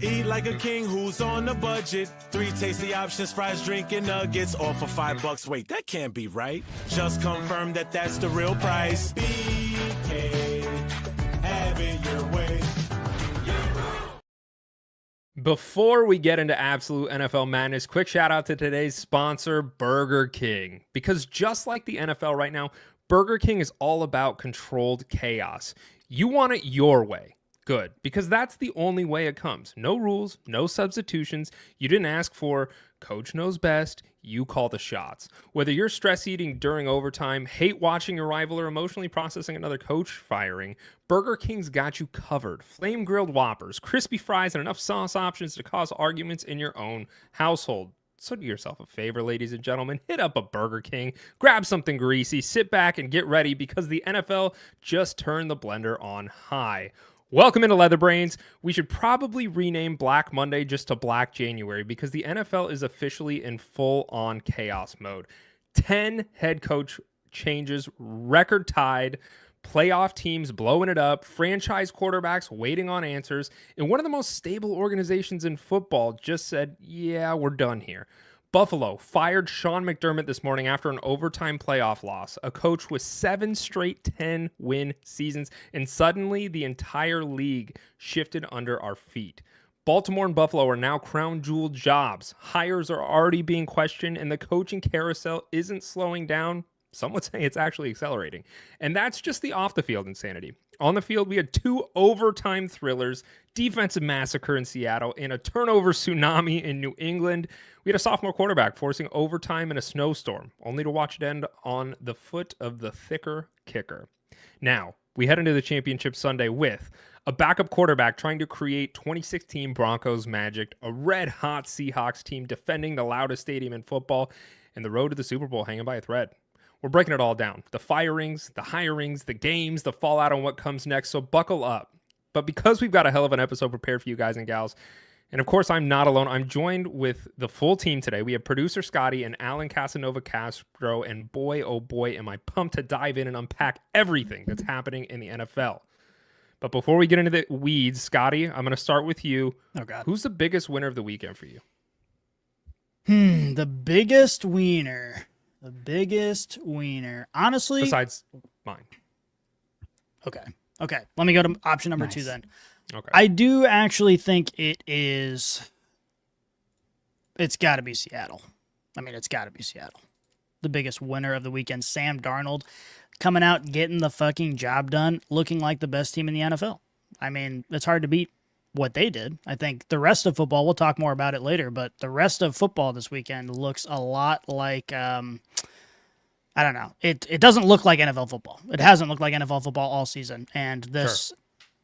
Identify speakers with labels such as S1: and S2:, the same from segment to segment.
S1: Eat like a king who's on a budget. 3 tasty options, fries, drink, and nuggets. All for $5. Wait, that can't be right. Just confirm that that's the real price. BK, have it your way.
S2: Before we get into absolute NFL madness, quick shout out to today's sponsor, Burger King. Because just like the NFL right now, Burger King is all about controlled chaos. You want it your way. Good, because that's the only way it comes. No rules, no substitutions. You didn't ask for, coach knows best, you call the shots. Whether you're stress eating during overtime, hate watching your rival, or emotionally processing another coach firing, Burger King's got you covered. Flame grilled Whoppers, crispy fries, and enough sauce options to cause arguments in your own household. So do yourself a favor, ladies and gentlemen, hit up a Burger King, grab something greasy, sit back and get ready because the NFL just turned the blender on high. Welcome into Leather Brains. We should probably rename Black Monday just to Black January because the NFL is officially in full-on chaos mode. 10 head coach changes, record tied, playoff teams blowing it up, franchise quarterbacks waiting on answers, and one of the most stable organizations in football just said, yeah, we're done here. Buffalo fired Sean McDermott this morning after an overtime playoff loss, a coach with 7 straight 10-win seasons, and suddenly the entire league shifted under our feet. Baltimore and Buffalo are now crown jewel jobs. Hires are already being questioned, and the coaching carousel isn't slowing down. Some would say it's actually accelerating. And that's just the off-the-field insanity. On the field, we had 2 overtime thrillers, defensive massacre in Seattle, and a turnover tsunami in New England. We had a sophomore quarterback forcing overtime in a snowstorm, only to watch it end on the foot of the thicker kicker. Now, we head into the championship Sunday with a backup quarterback trying to create 2016 Broncos magic, a red-hot Seahawks team defending the loudest stadium in football, and the road to the Super Bowl hanging by a thread. We're breaking it all down. The firings, the hirings, the games, the fallout on what comes next, so buckle up. But because we've got a hell of an episode prepared for you guys and gals, and of course I'm not alone, I'm joined with the full team today. We have producer Scotty and Alan Casanova Castro, and boy, oh boy, am I pumped to dive in and unpack everything that's happening in the NFL. But before we get into the weeds, Scotty, I'm going to start with you.
S3: Oh, God.
S2: Who's the biggest winner of the weekend for you?
S3: The biggest wiener. The biggest wiener. Honestly.
S2: Besides mine.
S3: Okay. Let me go to option number 2 then.
S2: Okay.
S3: I do actually think it's got to be Seattle. It's got to be Seattle. The biggest winner of the weekend, Sam Darnold, coming out, getting the fucking job done, looking like the best team in the NFL. It's hard to beat what they did. I think the rest of football, we'll talk more about it later, but the rest of football this weekend looks a lot like, I don't know. It doesn't look like NFL football. It hasn't looked like NFL football all season. And this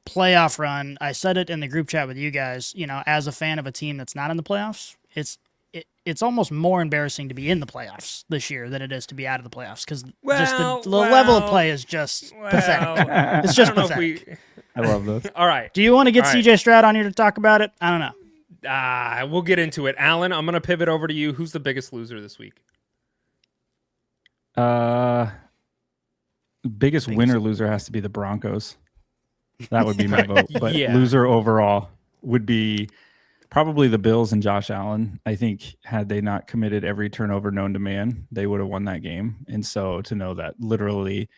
S3: playoff run, I said it in the group chat with you guys, as a fan of a team that's not in the playoffs, it's almost more embarrassing to be in the playoffs this year than it is to be out of the playoffs because the level of play is just pathetic. It's just pathetic.
S4: I love this.
S2: All right.
S3: Do you want to get CJ Stroud on here to talk about it? I don't know.
S2: We'll get into it. Alan, I'm going to pivot over to you. Who's the biggest loser this week?
S4: Biggest winner loser has to be the Broncos. That would be my vote. But
S2: Yeah.
S4: loser overall would be probably the Bills and Josh Allen. I think had they not committed every turnover known to man, they would have won that game. And so to know that literally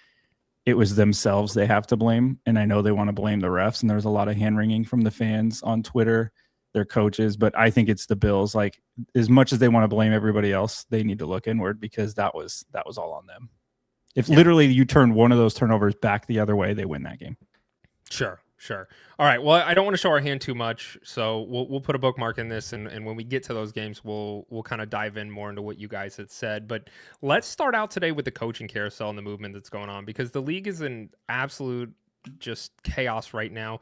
S4: it was themselves they have to blame, and I know they want to blame the refs, and there's a lot of hand-wringing from the fans on Twitter, their coaches, but I think it's the Bills. Like, as much as they want to blame everybody else, they need to look inward because that was all on them. If literally you turn one of those turnovers back the other way, they win that game.
S2: Sure. All right. Well, I don't want to show our hand too much, so we'll put a bookmark in this, and when we get to those games, we'll kind of dive in more into what you guys had said. But let's start out today with the coaching carousel and the movement that's going on because the league is in absolute just chaos right now.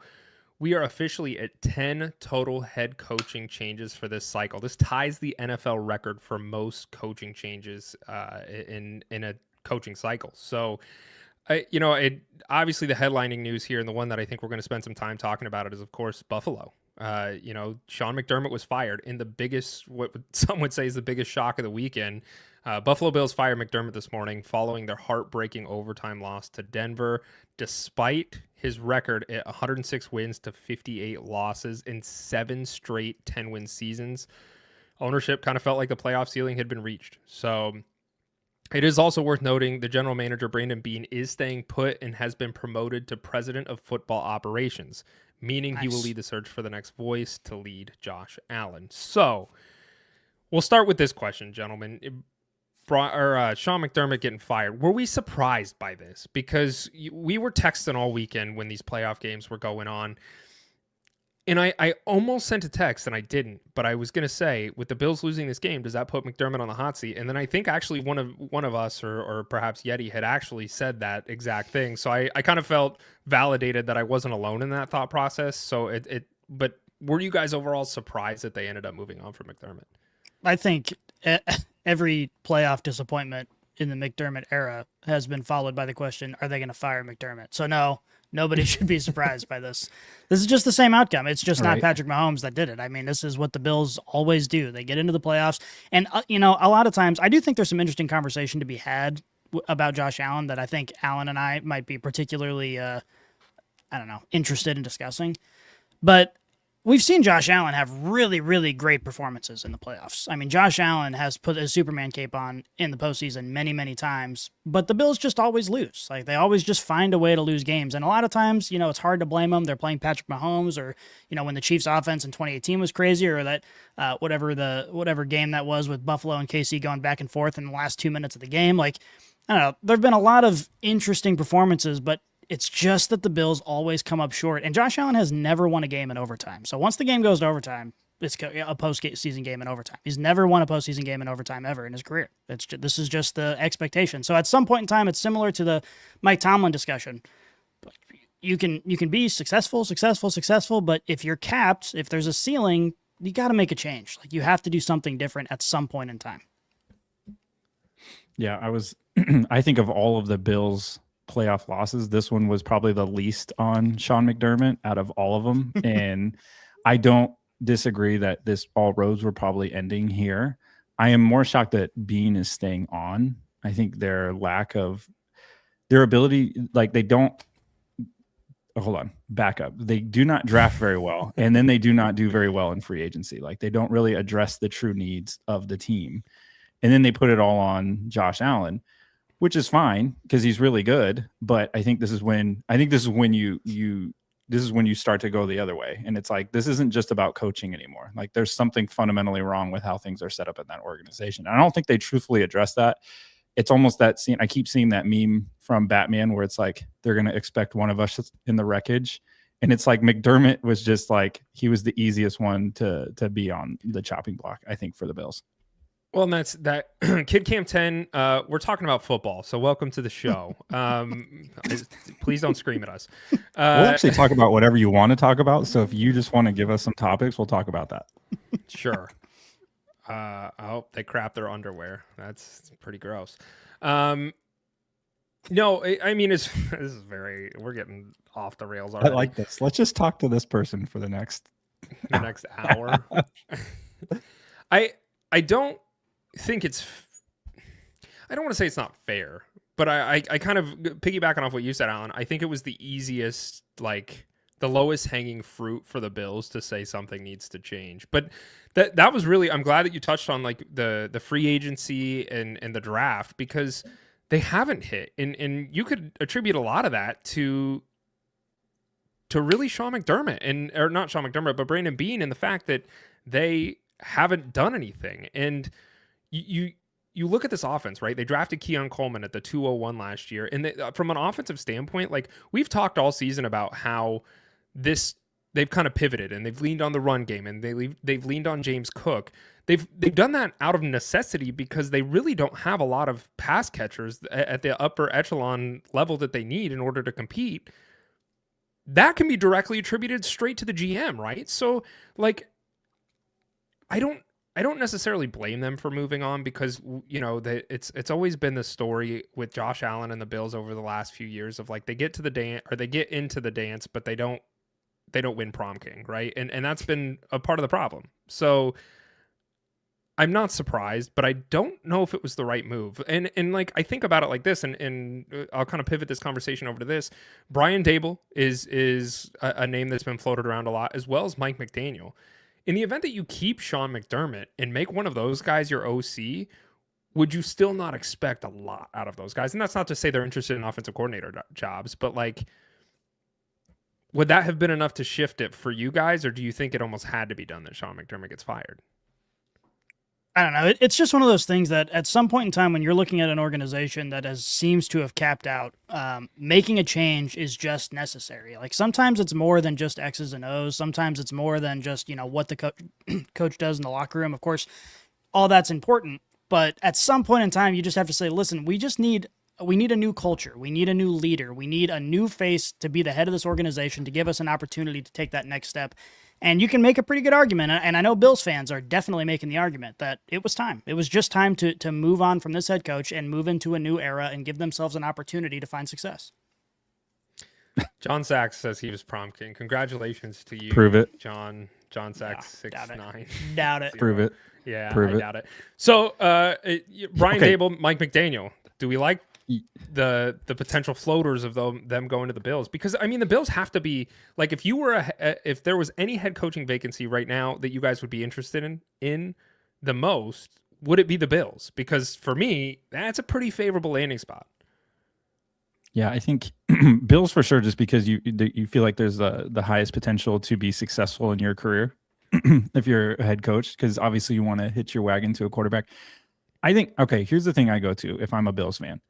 S2: We are officially at 10 total head coaching changes for this cycle. This ties the NFL record for most coaching changes in a coaching cycle. So, obviously the headlining news here, and the one that I think we're going to spend some time talking about it, is of course Buffalo. Sean McDermott was fired in the biggest, what some would say is the biggest shock of the weekend. Buffalo Bills fired McDermott this morning following their heartbreaking overtime loss to Denver, despite his record at 106 wins to 58 losses in 7 straight 10-win seasons. Ownership kind of felt like the playoff ceiling had been reached. So it is also worth noting the general manager, Brandon Beane, is staying put and has been promoted to president of football operations, meaning he will lead the search for the next voice to lead Josh Allen. So we'll start with this question, gentlemen. Sean McDermott getting fired. Were we surprised by this? Because we were texting all weekend when these playoff games were going on. And I almost sent a text and I didn't, but I was going to say, with the Bills losing this game, does that put McDermott on the hot seat? And then I think actually one of us or perhaps Yeti had actually said that exact thing. So I kind of felt validated that I wasn't alone in that thought process. So but were you guys overall surprised that they ended up moving on from McDermott?
S3: I think every playoff disappointment in the McDermott era has been followed by the question, are they going to fire McDermott? So no, nobody should be surprised by this. This is just the same outcome. It's just not Patrick Mahomes that did it. I mean, this is what the Bills always do. They get into the playoffs. And, a lot of times I do think there's some interesting conversation to be had about Josh Allen that I think Allen and I might be particularly, interested in discussing. But we've seen Josh Allen have really, really great performances in the playoffs. I mean, Josh Allen has put a Superman cape on in the postseason many, many times, but the Bills just always lose. Like, they always just find a way to lose games. And a lot of times, it's hard to blame them. They're playing Patrick Mahomes, or, when the Chiefs offense in 2018 was crazy, or that whatever game that was with Buffalo and KC going back and forth in the last 2 minutes of the game. Like, I don't know. There have been a lot of interesting performances, but it's just that the Bills always come up short. And Josh Allen has never won a game in overtime. So once the game goes to overtime, it's a post-season game in overtime. He's never won a postseason game in overtime ever in his career. This is just the expectation. So at some point in time, it's similar to the Mike Tomlin discussion. You can be successful, but if you're capped, if there's a ceiling, you got to make a change. Like, you have to do something different at some point in time.
S4: Yeah, I think of all of the Bills playoff losses, this one was probably the least on Sean McDermott out of all of them. And I don't disagree that all roads were probably ending here. I am more shocked that Beane is staying on. I think their ability, like, they don't, hold on, back up. They do not draft very well. And then they do not do very well in free agency. Like, they don't really address the true needs of the team. And then they put it all on Josh Allen, which is fine because he's really good. But I think this is when you start to go the other way. And it's like, this isn't just about coaching anymore. Like, there's something fundamentally wrong with how things are set up in that organization. And I don't think they truthfully address that. It's almost that scene. I keep seeing that meme from Batman where it's like, they're going to expect one of us in the wreckage. And it's like McDermott was just like, he was the easiest one to be on the chopping block, I think, for the Bills.
S2: Well, and that's that. Kid Cam 10, we're talking about football, so welcome to the show. Please don't scream at us.
S4: We'll actually talk about whatever you want to talk about, so if you just want to give us some topics, we'll talk about that.
S2: Sure. I hope they crap their underwear. That's pretty gross. No, I mean, this is we're getting off the rails already.
S4: I like this. Let's just talk to this person for the next
S2: hour. I don't think I don't want to say it's not fair, but I kind of piggybacking off what you said, Alan. I think it was the easiest, like the lowest hanging fruit for the Bills to say something needs to change. But that was really, I'm glad that you touched on like the free agency and the draft, because they haven't hit. And you could attribute a lot of that to really Sean McDermott or not Sean McDermott, but Brandon Beane, and the fact that they haven't done anything. And you look at this offense, right? They drafted Keon Coleman at the 201 last year. And from an offensive standpoint, like, we've talked all season about how they've kind of pivoted and they've leaned on the run game, and they've leaned on James Cook. They've done that out of necessity because they really don't have a lot of pass catchers at the upper echelon level that they need in order to compete. That can be directly attributed straight to the GM, right? So, like, I don't necessarily blame them for moving on, because it's always been the story with Josh Allen and the Bills over the last few years of, like, they get to the dance, or they get into the dance, but they don't win prom king, right? And that's been a part of the problem. So I'm not surprised, but I don't know if it was the right move. And like I think about it like this, and I'll kind of pivot this conversation over to this. Brian Dable is a name that's been floated around a lot, as well as Mike McDaniel. In the event that you keep Sean McDermott and make one of those guys your OC, would you still not expect a lot out of those guys? And that's not to say they're interested in offensive coordinator jobs, but like, would that have been enough to shift it for you guys, or do you think it almost had to be done that Sean McDermott gets fired?
S3: I don't know. It's just one of those things that at some point in time when you're looking at an organization that seems to have capped out, making a change is just necessary. Like sometimes it's more than just X's and O's. Sometimes it's more than just, what the coach does in the locker room. Of course, all that's important. But at some point in time, you just have to say, listen, we need a new culture. We need a new leader. We need a new face to be the head of this organization to give us an opportunity to take that next step. And you can make a pretty good argument, and I know Bills fans are definitely making the argument that it was time. It was just time to move on from this head coach and move into a new era and give themselves an opportunity to find success.
S2: John Sachs says he was prom king. Congratulations to you.
S4: Prove it.
S2: John Sachs, 6'9".
S3: Doubt it.
S4: Prove it.
S2: Yeah,
S4: Prove
S2: I
S4: it.
S2: doubt it. So, Brian
S4: Okay.
S2: Dable, Mike McDaniel, do we like the potential floaters of them going to the Bills? Because I mean, the Bills have to be like, if you were if there was any head coaching vacancy right now that you guys would be interested in the most, would it be the Bills? Because for me, that's a pretty favorable landing spot.
S4: Yeah, I think Bills for sure, just because you feel like there's the highest potential to be successful in your career if you're a head coach, because obviously you want to hitch your wagon to a quarterback. I think, okay, here's the thing I go to if I'm a Bills fan.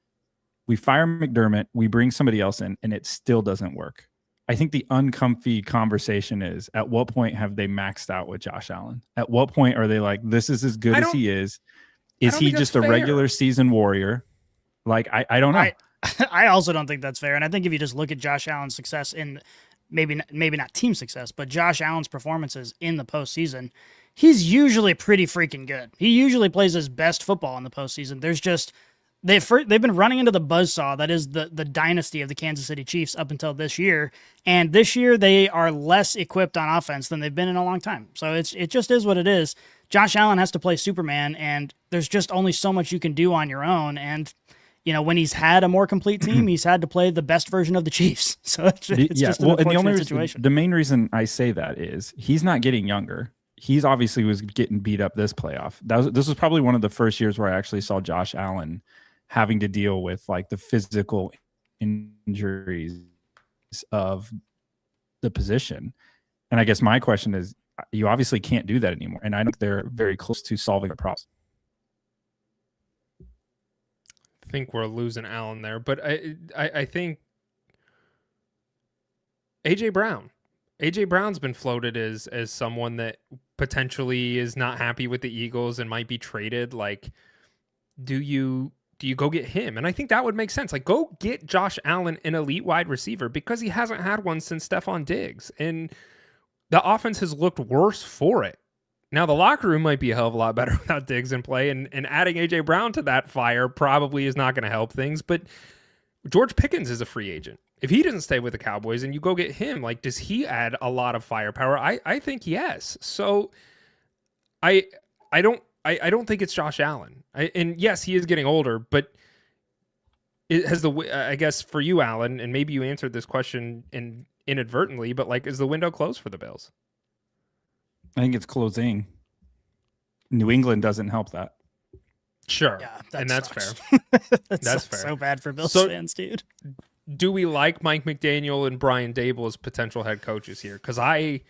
S4: We fire McDermott, we bring somebody else in, and it still doesn't work. I think the uncomfy conversation is, at what point have they maxed out with Josh Allen? At what point are they like, this is as good as he is? Is he just a regular season warrior? Like, I don't know.
S3: I also don't think that's fair. And I think if you just look at Josh Allen's success in maybe not team success, but Josh Allen's performances in the postseason, he's usually pretty freaking good. He usually plays his best football in the postseason. There's just they've been running into the buzzsaw that is the dynasty of the Kansas City Chiefs up until this year, and this year they are less equipped on offense than they've been in a long time. So it just is what it is. Josh Allen has to play Superman, and there's just only so much you can do on your own. And when he's had a more complete team, he's had to play the best version of the Chiefs. So it's just an unfortunate situation.
S4: The main reason I say that is he's not getting younger. He's obviously was getting beat up this playoff. This was probably one of the first years where I actually saw Josh Allen having to deal with like the physical injuries of the position. And I guess my question is, you obviously can't do that anymore. And I know they're very close to solving the problem.
S2: I think we're losing Allen there, but I think AJ Brown's been floated as someone that potentially is not happy with the Eagles and might be traded. Like, do you go get him? And I think that would make sense. Like, go get Josh Allen, an elite wide receiver, because he hasn't had one since Stephon Diggs, and the offense has looked worse for it. Now, the locker room might be a hell of a lot better without Diggs in play, and adding A.J. Brown to that fire probably is not going to help things, but George Pickens is a free agent. If he doesn't stay with the Cowboys and you go get him, like, does he add a lot of firepower? I think yes. So I don't think it's Josh Allen. And yes, he is getting older, but it has I guess for you, Alan, and maybe you answered this question inadvertently, but like, is the window closed for the Bills?
S4: I think it's closing. New England doesn't help that.
S2: Sure.
S3: Yeah,
S2: that's
S3: sucks.
S2: fair.
S3: That's
S2: fair.
S3: so bad for Bills fans, dude.
S2: Do we like Mike McDaniel and Brian Dable as potential head coaches here? Because I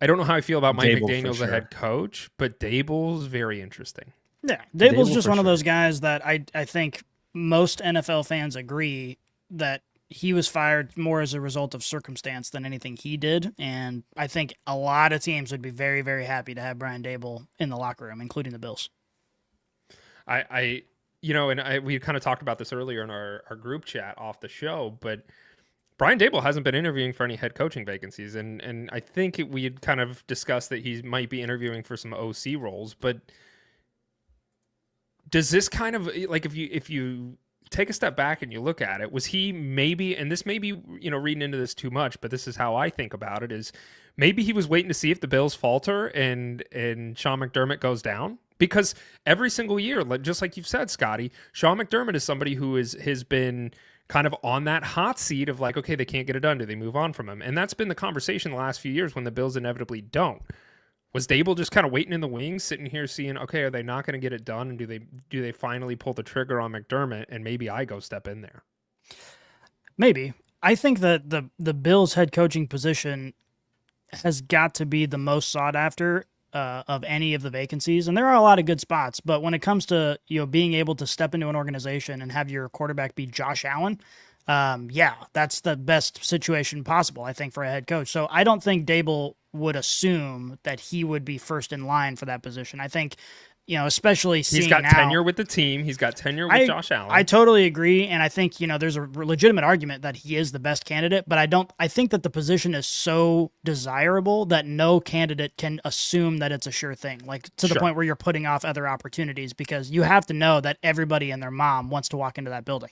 S2: don't know how I feel about Mike McDaniel as a head coach, but Dable's very interesting.
S3: Yeah, Dable's just one of those guys that I think most NFL fans agree that he was fired more as a result of circumstance than anything he did. And I think a lot of teams would be very, very happy to have Brian Dable in the locker room, including the Bills.
S2: We kind of talked about this earlier in our group chat off the show, but Brian Dable hasn't been interviewing for any head coaching vacancies. And I think we had kind of discussed that he might be interviewing for some OC roles, but does this kind of, like, if you take a step back and you look at it, was he maybe, and this may be, reading into this too much, but this is how I think about it, is maybe he was waiting to see if the Bills falter and Sean McDermott goes down, Because every single year, just like you've said, Scotty, Sean McDermott is somebody who has been kind of on that hot seat of like, okay, they can't get it done. Do they move on from him? And that's been the conversation the last few years when the Bills inevitably don't. Was Dable just kind of waiting in the wings, sitting here seeing, okay, are they not going to get it done? And do they finally pull the trigger on McDermott and maybe I go step in there?
S3: Maybe. I think that the Bills head coaching position has got to be the most sought after of any of the vacancies. And there are a lot of good spots, but when it comes to, being able to step into an organization and have your quarterback be Josh Allen, that's the best situation possible, I think, for a head coach. So I don't think Dable would assume that he would be first in line for that position. I think, especially seeing
S2: he's got
S3: now,
S2: tenure with the team. He's got tenure with Josh Allen.
S3: I totally agree. And I think, there's a legitimate argument that he is the best candidate, but I think that the position is so desirable that no candidate can assume that it's a sure thing, like to the point where you're putting off other opportunities, because you have to know that everybody and their mom wants to walk into that building.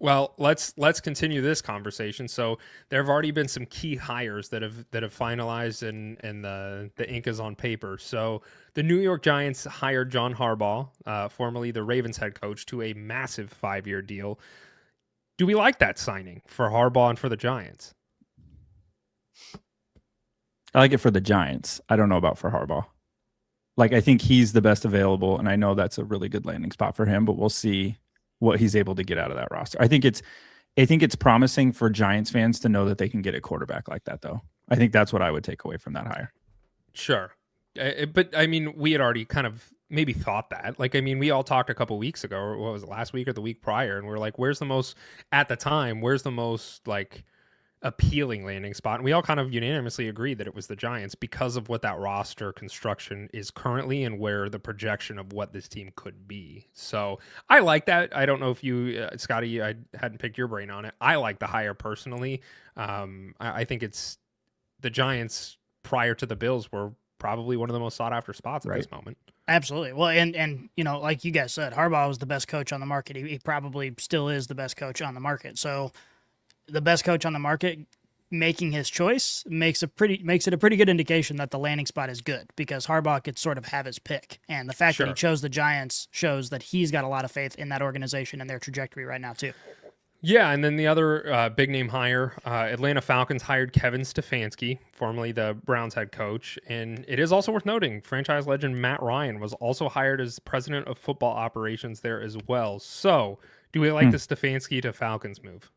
S2: Well, let's continue this conversation. So there have already been some key hires that have finalized and the ink is on paper. So the New York Giants hired John Harbaugh, formerly the Ravens head coach, to a massive 5-year deal. Do we like that signing for Harbaugh and for the Giants?
S4: I like it for the Giants. I don't know about for Harbaugh. Like, I think he's the best available, and I know that's a really good landing spot for him, but we'll see what he's able to get out of that roster. I think it's promising for Giants fans to know that they can get a quarterback like that, though. I think that's what I would take away from that hire.
S2: Sure. But I mean, we had already kind of maybe thought that. Like, I mean, we all talked a couple weeks ago, or what was it, last week or the week prior, and we're like, where's the most like appealing landing spot? And we all kind of unanimously agreed that it was the Giants because of what that roster construction is currently and where the projection of what this team could be. So I like that. I don't know if you, Scotty, I hadn't picked your brain on it. I like the hire personally. I think it's the Giants prior to the Bills were probably one of the most sought after spots at this moment.
S3: Absolutely. Well, and like you guys said, Harbaugh was the best coach on the market. He probably still is the best coach on the market. So the best coach on the market making his choice makes it a pretty good indication that the landing spot is good, because Harbaugh could sort of have his pick. And the fact that he chose the Giants shows that he's got a lot of faith in that organization and their trajectory right now too.
S2: Yeah, and then the other big name hire, Atlanta Falcons hired Kevin Stefanski, formerly the Browns head coach. And it is also worth noting, franchise legend Matt Ryan was also hired as president of football operations there as well. So do we like the Stefanski to Falcons move?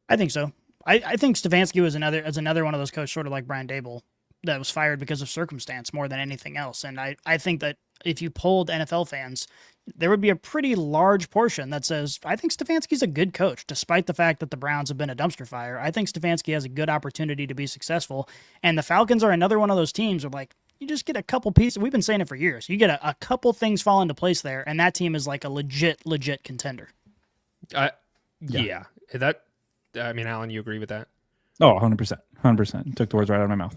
S2: I
S3: think so. I think Stefanski was another one of those coaches, sort of like Brian Dable, that was fired because of circumstance more than anything else. And I think that if you polled NFL fans, there would be a pretty large portion that says, I think Stefanski's a good coach, despite the fact that the Browns have been a dumpster fire. I think Stefanski has a good opportunity to be successful. And the Falcons are another one of those teams where, like, you just get a couple pieces. We've been saying it for years. You get a couple things fall into place there, and that team is like a legit contender.
S2: Yeah. I mean, Alan, you agree with that?
S4: Oh, 100%. 100%. Took the words right out of my mouth.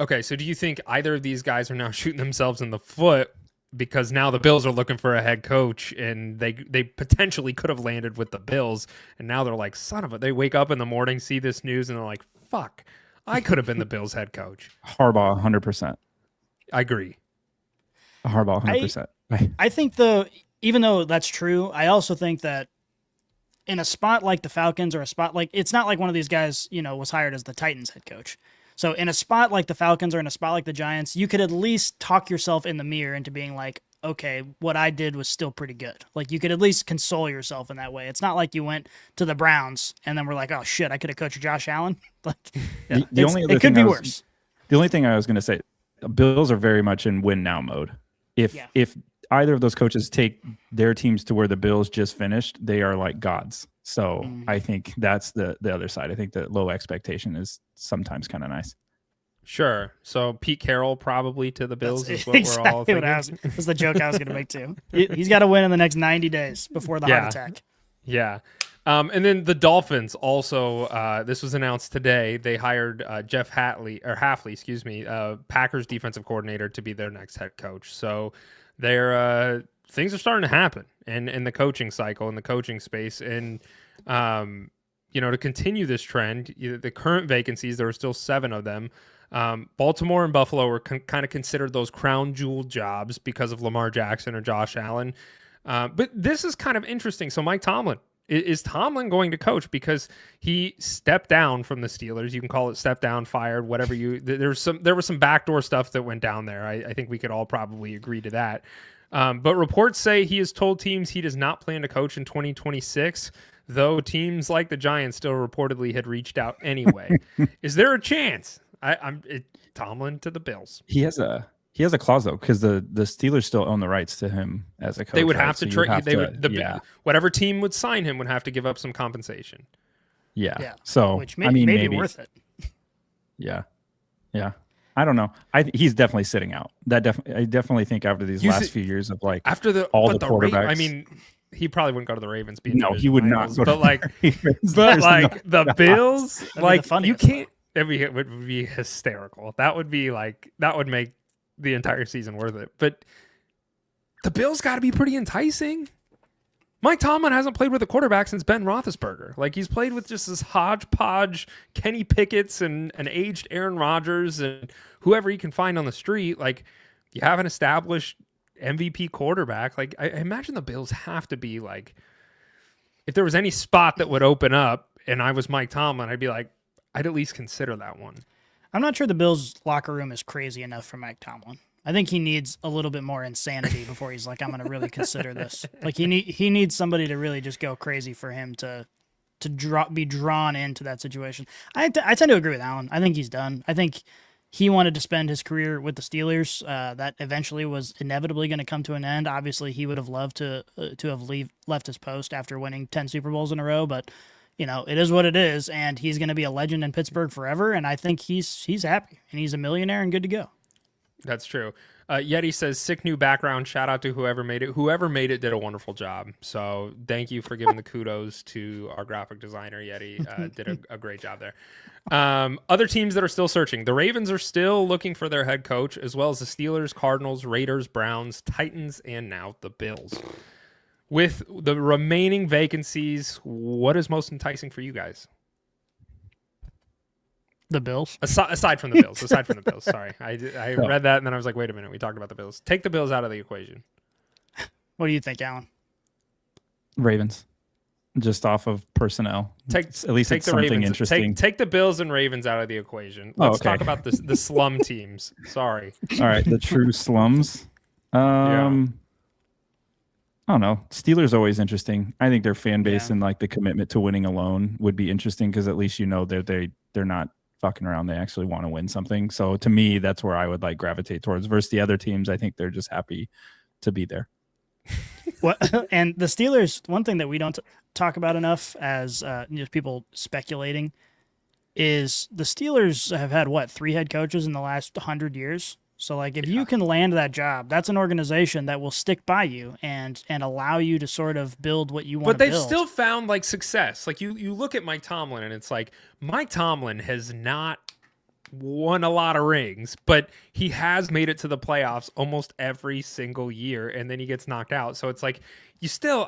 S2: Okay, so do you think either of these guys are now shooting themselves in the foot because now the Bills are looking for a head coach and they potentially could have landed with the Bills, and now they're like, son of a... They wake up in the morning, see this news, and they're like, fuck, I could have been the Bills head coach.
S4: Harbaugh, 100%.
S2: I agree.
S4: Harbaugh, 100%.
S3: I think even though that's true, I also think that in a spot like the Falcons, or a spot like, it's not like one of these guys, was hired as the Titans head coach. So in a spot like the Falcons or in a spot like the Giants, you could at least talk yourself in the mirror into being like, okay, what I did was still pretty good. Like, you could at least console yourself in that way. It's not like you went to the Browns and then were like, oh shit, I could have coached Josh Allen. Like, it could be worse.
S4: The only thing I was going to say, the Bills are very much in win now mode. If either of those coaches take their teams to where the Bills just finished, they are like gods. So I think that's the other side. I think the low expectation is sometimes kind of nice.
S2: Sure. So Pete Carroll probably to the Bills is what we're all thinking.
S3: That's the joke I was going to make too. He's got to win in the next 90 days before the heart attack.
S2: Yeah. And then the Dolphins also, this was announced today. They hired Jeff Hafley, Packers defensive coordinator, to be their next head coach. So things are starting to happen in the coaching cycle, in the coaching space. And, to continue this trend, the current vacancies, there are still 7 of them. Baltimore and Buffalo were kind of considered those crown jewel jobs because of Lamar Jackson or Josh Allen. But this is kind of interesting. So Mike Tomlin, is Tomlin going to coach? Because he stepped down from the Steelers. You can call it step down, fired, whatever there was some backdoor stuff that went down there. I think we could all probably agree to that. But reports say he has told teams he does not plan to coach in 2026, though teams like the Giants still reportedly had reached out anyway. Is there a chance? Tomlin to the Bills.
S4: He has a clause though, because the Steelers still own the rights to him as a coach.
S2: They would have
S4: so
S2: to trade. Whatever team would sign him would have to give up some compensation.
S4: Yeah. So
S3: which may be worth it.
S4: Yeah. I don't know. He's definitely sitting out. I definitely think after these last few years of like
S2: after the quarterbacks. I mean, he probably wouldn't go to the Ravens.
S4: No, he would not.
S2: But like, the Bills, like you can't. It would be hysterical. That would make the entire season worth it. But the Bills got to be pretty enticing. Mike Tomlin hasn't played with a quarterback since Ben Roethlisberger. Like, he's played with just this hodgepodge Kenny Pickett's and an aged Aaron Rodgers and whoever he can find on the street. Like, you have an established MVP quarterback. Like, I imagine the Bills have to be like, if there was any spot that would open up and I was Mike Tomlin, I'd be like, I'd at least consider that one.
S3: I'm not sure the Bills' locker room is crazy enough for Mike Tomlin. I think he needs a little bit more insanity before he's like, I'm going to really consider this. Like he needs somebody to really just go crazy for him to be drawn into that situation. I tend to agree with Alan. I think he's done. I think he wanted to spend his career with the Steelers. That eventually was inevitably going to come to an end. Obviously, he would have loved to have left his post after winning 10 Super Bowls in a row, but it is what it is, and he's going to be a legend in Pittsburgh forever, and I think he's happy, and he's a millionaire and good to go.
S2: That's true. Yeti says, sick new background. Shout out to whoever made it. Whoever made it did a wonderful job. So thank you for giving the kudos to our graphic designer, Yeti. Did a great job there. Other teams that are still searching. The Ravens are still looking for their head coach, as well as the Steelers, Cardinals, Raiders, Browns, Titans, and now the Bills. With the remaining vacancies, what is most enticing for you guys?
S3: The Bills.
S2: Aside from the Bills. Sorry. I read that and then I was like, wait a minute. We talked about the Bills. Take the Bills out of the equation.
S3: What do you think, Alan?
S4: Ravens. Just off of personnel. At least it's something
S2: Ravens.
S4: interesting.
S2: Take the Bills and Ravens out of the equation. Let's talk about the slum teams. Sorry.
S4: All right. The true slums. I don't know. Steelers always interesting. I think their fan base and like the commitment to winning alone would be interesting because at least they're not fucking around. They actually want to win something. So to me, that's where I would like gravitate towards. Versus the other teams, I think they're just happy to be there.
S3: And the Steelers, one thing that we don't talk about enough as just people speculating is the Steelers have had 3 head coaches in the last 100 years. So like if you can land that job, that's an organization that will stick by you and allow you to sort of build what you want to build.
S2: But they've still found like success. Like you look at Mike Tomlin and it's like Mike Tomlin has not won a lot of rings, but he has made it to the playoffs almost every single year and then he gets knocked out. So it's like you still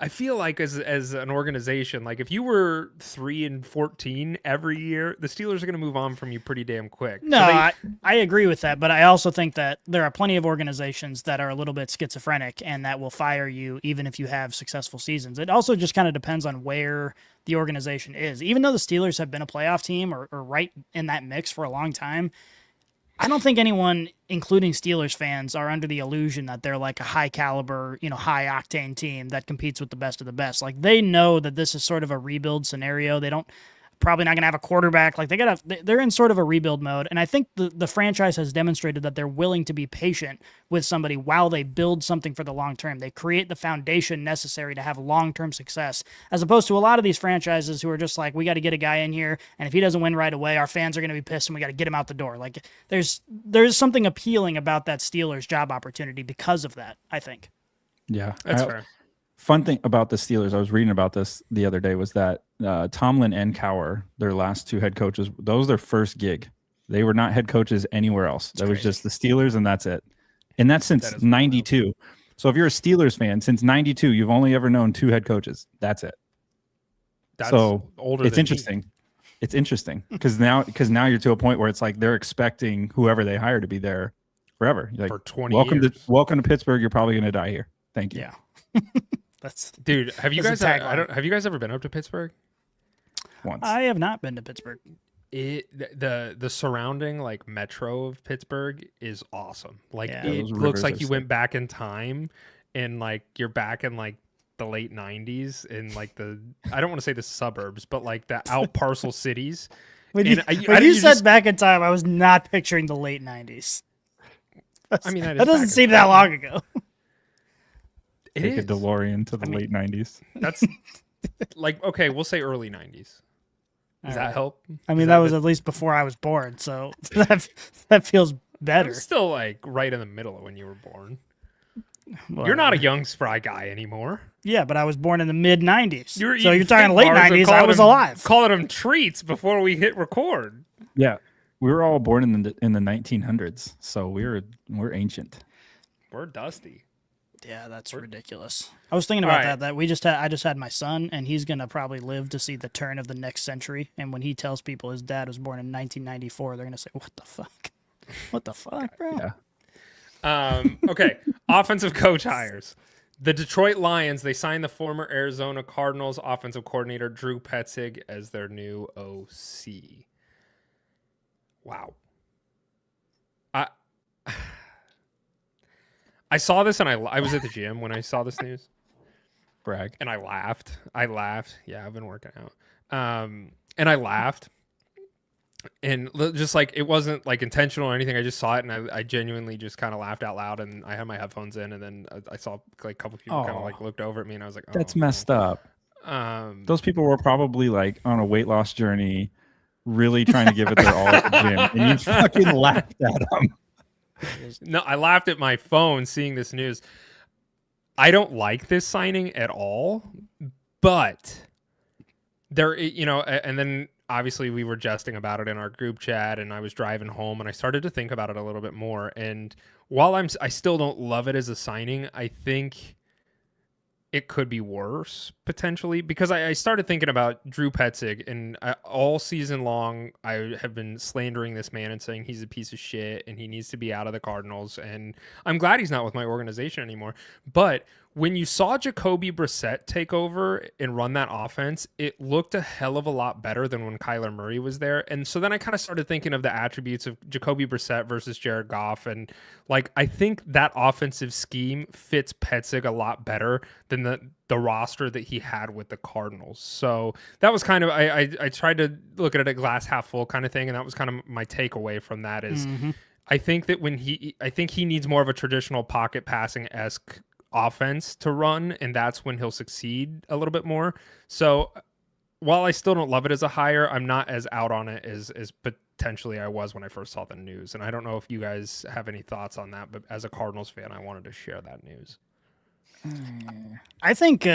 S2: I feel like as an organization, like if you were 3-14 every year, the Steelers are going to move on from you pretty damn quick.
S3: No, I agree with that, but I also think that there are plenty of organizations that are a little bit schizophrenic and that will fire you even if you have successful seasons. It also just kind of depends on where the organization is. Even though the Steelers have been a playoff team or right in that mix for a long time, I don't think anyone, including Steelers fans, are under the illusion that they're like a high caliber, high octane team that competes with the best of the best. Like they know that this is sort of a rebuild scenario. They probably not going to have a quarterback. Like they're in sort of a rebuild mode. And I think the franchise has demonstrated that they're willing to be patient with somebody while they build something for the long term. They create the foundation necessary to have long-term success, as opposed to a lot of these franchises who are just like, we got to get a guy in here. And if he doesn't win right away, our fans are going to be pissed and we got to get him out the door. Like there's something appealing about that Steelers job opportunity because of that, I think.
S4: Yeah,
S2: that's fair.
S4: Fun thing about the Steelers, I was reading about this the other day, was that Tomlin and Cowher, their last 2 head coaches, that was their first gig. They were not head coaches anywhere else. That was just the Steelers, and that's it. And that's since 92. So if you're a Steelers fan, since 92, you've only ever known 2 head coaches. That's it.
S2: That's
S4: so
S2: older.
S4: It's interesting. it's interesting because now you're to a point where it's like they're expecting whoever they hire to be there forever. Like,
S2: For 20
S4: welcome
S2: years.
S4: welcome to Pittsburgh. You're probably going to die here. Thank you.
S3: Yeah. That's
S2: Dude, have you
S3: That's
S2: guys
S3: a tagline.
S2: have you guys ever been up to Pittsburgh?
S4: Once.
S3: I have not been to Pittsburgh.
S2: The surrounding like metro of Pittsburgh is awesome. Like
S3: Yeah.
S2: it
S4: Those
S2: looks
S4: rivers
S2: like
S4: are
S2: you
S4: sick.
S2: went back in time and like you're back in like the late 90s in like the I don't want to say the suburbs, but like the out parcel cities.
S3: When
S2: And
S3: you,
S2: I-
S3: when
S2: I-
S3: you
S2: you
S3: said
S2: just-
S3: back in time, I was not picturing the late 90s.
S2: I mean, that is
S3: that doesn't
S2: back in
S3: seem that
S2: time.
S3: long ago.
S2: It
S4: Take a
S2: is.
S4: DeLorean to the late 90s.
S2: That's like okay, we'll say early 90s. Does that
S3: Alright.
S2: help?
S3: I mean,
S2: Is
S3: that was
S2: the-
S3: at least before I was born, so that feels
S2: I'm
S3: better.
S2: still like right in the middle of when you were born.
S3: Well,
S2: You're not a young spry guy anymore.
S3: Yeah, but I was born in the mid 90s. So you're
S2: eating
S3: talking
S2: Fig
S3: late
S2: bars and
S3: 90s. I
S2: calling
S3: was
S2: them-
S3: alive.
S2: Calling them treats before we hit record.
S4: Yeah. We were all born in the 1900s, so we're ancient.
S2: We're dusty.
S3: Yeah, that's ridiculous. I was thinking about
S2: Alright.
S3: that I just had my son, and he's gonna probably live to see the turn of the next century. And when he tells people his dad was born in 1994, they're gonna say, "What the fuck? What the fuck, bro?"
S4: Yeah.
S2: Okay, offensive coach hires. The Detroit Lions, they signed the former Arizona Cardinals offensive coordinator Drew Petzig as their new OC. Wow. I saw this and I was at the gym when I saw this news
S4: Brag.
S2: and I laughed. Yeah, I've been working out. And I laughed. And just like it wasn't like intentional or anything. I just saw it and I genuinely just kind of laughed out loud. And I had my headphones in, and then I saw like a couple people kind of like looked over at me, and I was like, "Oh,
S4: That's messed up.
S2: no."
S4: Those people were probably like on a weight loss journey, really trying to give it their all at the gym, and you fucking laughed at them.
S2: No, I laughed at my phone seeing this news. I don't like this signing at all, but there, and then obviously we were jesting about it in our group chat, and I was driving home and I started to think about it a little bit more. And while I still don't love it as a signing, I think it could be worse potentially, because I started thinking about Drew Petzig, and all season long I have been slandering this man and saying he's a piece of shit and he needs to be out of the Cardinals. And I'm glad he's not with my organization anymore. But when you saw Jacoby Brissett take over and run that offense, it looked a hell of a lot better than when Kyler Murray was there. And so then I kind of started thinking of the attributes of Jacoby Brissett versus Jared Goff. And like, I think that offensive scheme fits Petzig a lot better than the roster that he had with the Cardinals. So that was kind of, I tried to look at it a glass half full kind of thing. And that was kind of my takeaway from that is I think that I think he needs more of a traditional pocket passing-esque offense to run, and that's when he'll succeed a little bit more. So while I still don't love it as a hire, I'm not as out on it as potentially I was when I first saw the news. And I don't know if you guys have any thoughts on that, but as a Cardinals fan, I wanted to share that news.
S3: I think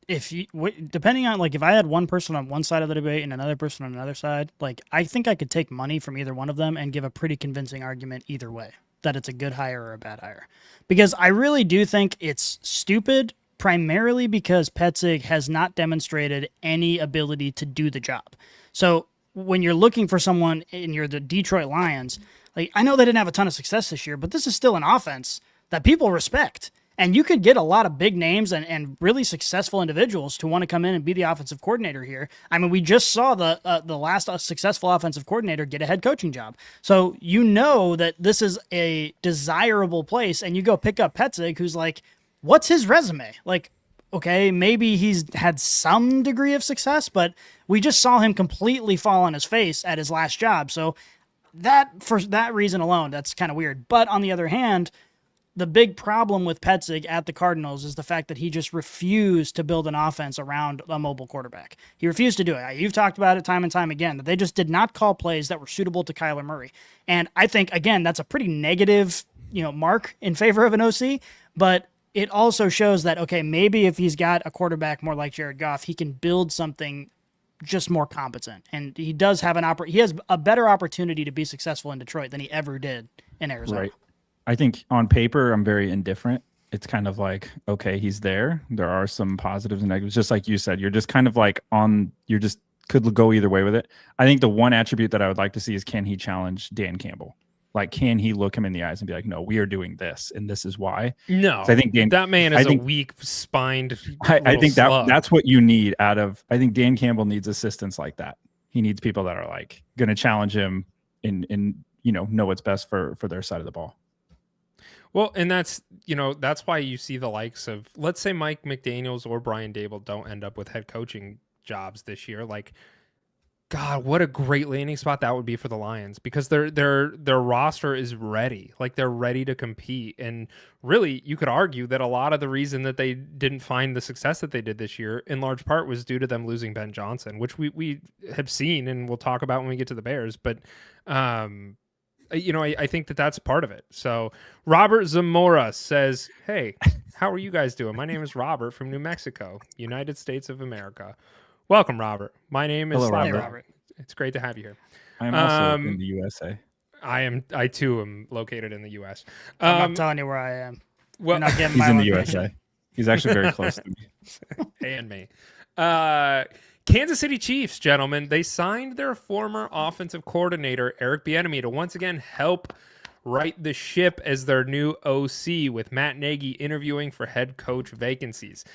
S3: if you depending on like if I had one person on one side of the debate and another person on another side, like I think I could take money from either one of them and give a pretty convincing argument either way that it's a good hire or a bad hire. Because I really do think it's stupid, primarily because Petzig has not demonstrated any ability to do the job. So when you're looking for someone and you're the Detroit Lions, like I know they didn't have a ton of success this year, but this is still an offense that people respect. And you could get a lot of big names and really successful individuals to want to come in and be the offensive coordinator here. I mean, we just saw the last successful offensive coordinator get a head coaching job. So you know that this is a desirable place, and you go pick up Petzig, who's like, what's his resume? Like, okay, maybe he's had some degree of success, but we just saw him completely fall on his face at his last job. So that, for that reason alone, that's kind of weird. But on the other hand, the big problem with Petzig at the Cardinals is the fact that he just refused to build an offense around a mobile quarterback. He refused to do it. You've talked about it time and time again, that they just did not call plays that were suitable to Kyler Murray. And I think, again, that's a pretty negative, mark in favor of an OC, but it also shows that, okay, maybe if he's got a quarterback more like Jared Goff, he can build something just more competent. And he does have he has a better opportunity to be successful in Detroit than he ever did in Arizona.
S4: Right. I think on paper, I'm very indifferent. It's kind of like, okay, he's there. There are some positives and negatives. Just like you said, you're just kind of like you're just could go either way with it. I think the one attribute that I would like to see is, can he challenge Dan Campbell? Like, can he look him in the eyes and be like, no, we are doing this, and this is why?
S2: No,
S4: I think
S2: that man is a weak-spined.
S4: I think
S2: slug.
S4: that's what you need out of. I think Dan Campbell needs assistants like that. He needs people that are like going to challenge him and know what's best for their side of the ball.
S2: Well, and that's why you see the likes of, let's say, Mike McDaniels or Brian Daboll don't end up with head coaching jobs this year. Like, God, what a great landing spot that would be for the Lions, because their roster is ready. Like, they're ready to compete. And really, you could argue that a lot of the reason that they didn't find the success that they did this year, in large part, was due to them losing Ben Johnson, which we have seen and we'll talk about when we get to the Bears. But I think that's part of it. So Robert Zamora says, hey, how are you guys doing? My name is Robert from New Mexico, United States of America. Welcome, Robert. My name is
S3: Robert.
S2: It's great to have you here.
S4: I'm also in the USA.
S2: I too am located in the US.
S3: I'm not telling you where I am.
S2: Well,
S3: You're not getting
S4: He's
S3: my
S4: in the
S3: location.
S4: USA. He's actually very close to me.
S2: and me. Kansas City Chiefs, gentlemen, they signed their former offensive coordinator, Eric Bieniemy, to once again help right the ship as their new OC, with Matt Nagy interviewing for head coach vacancies.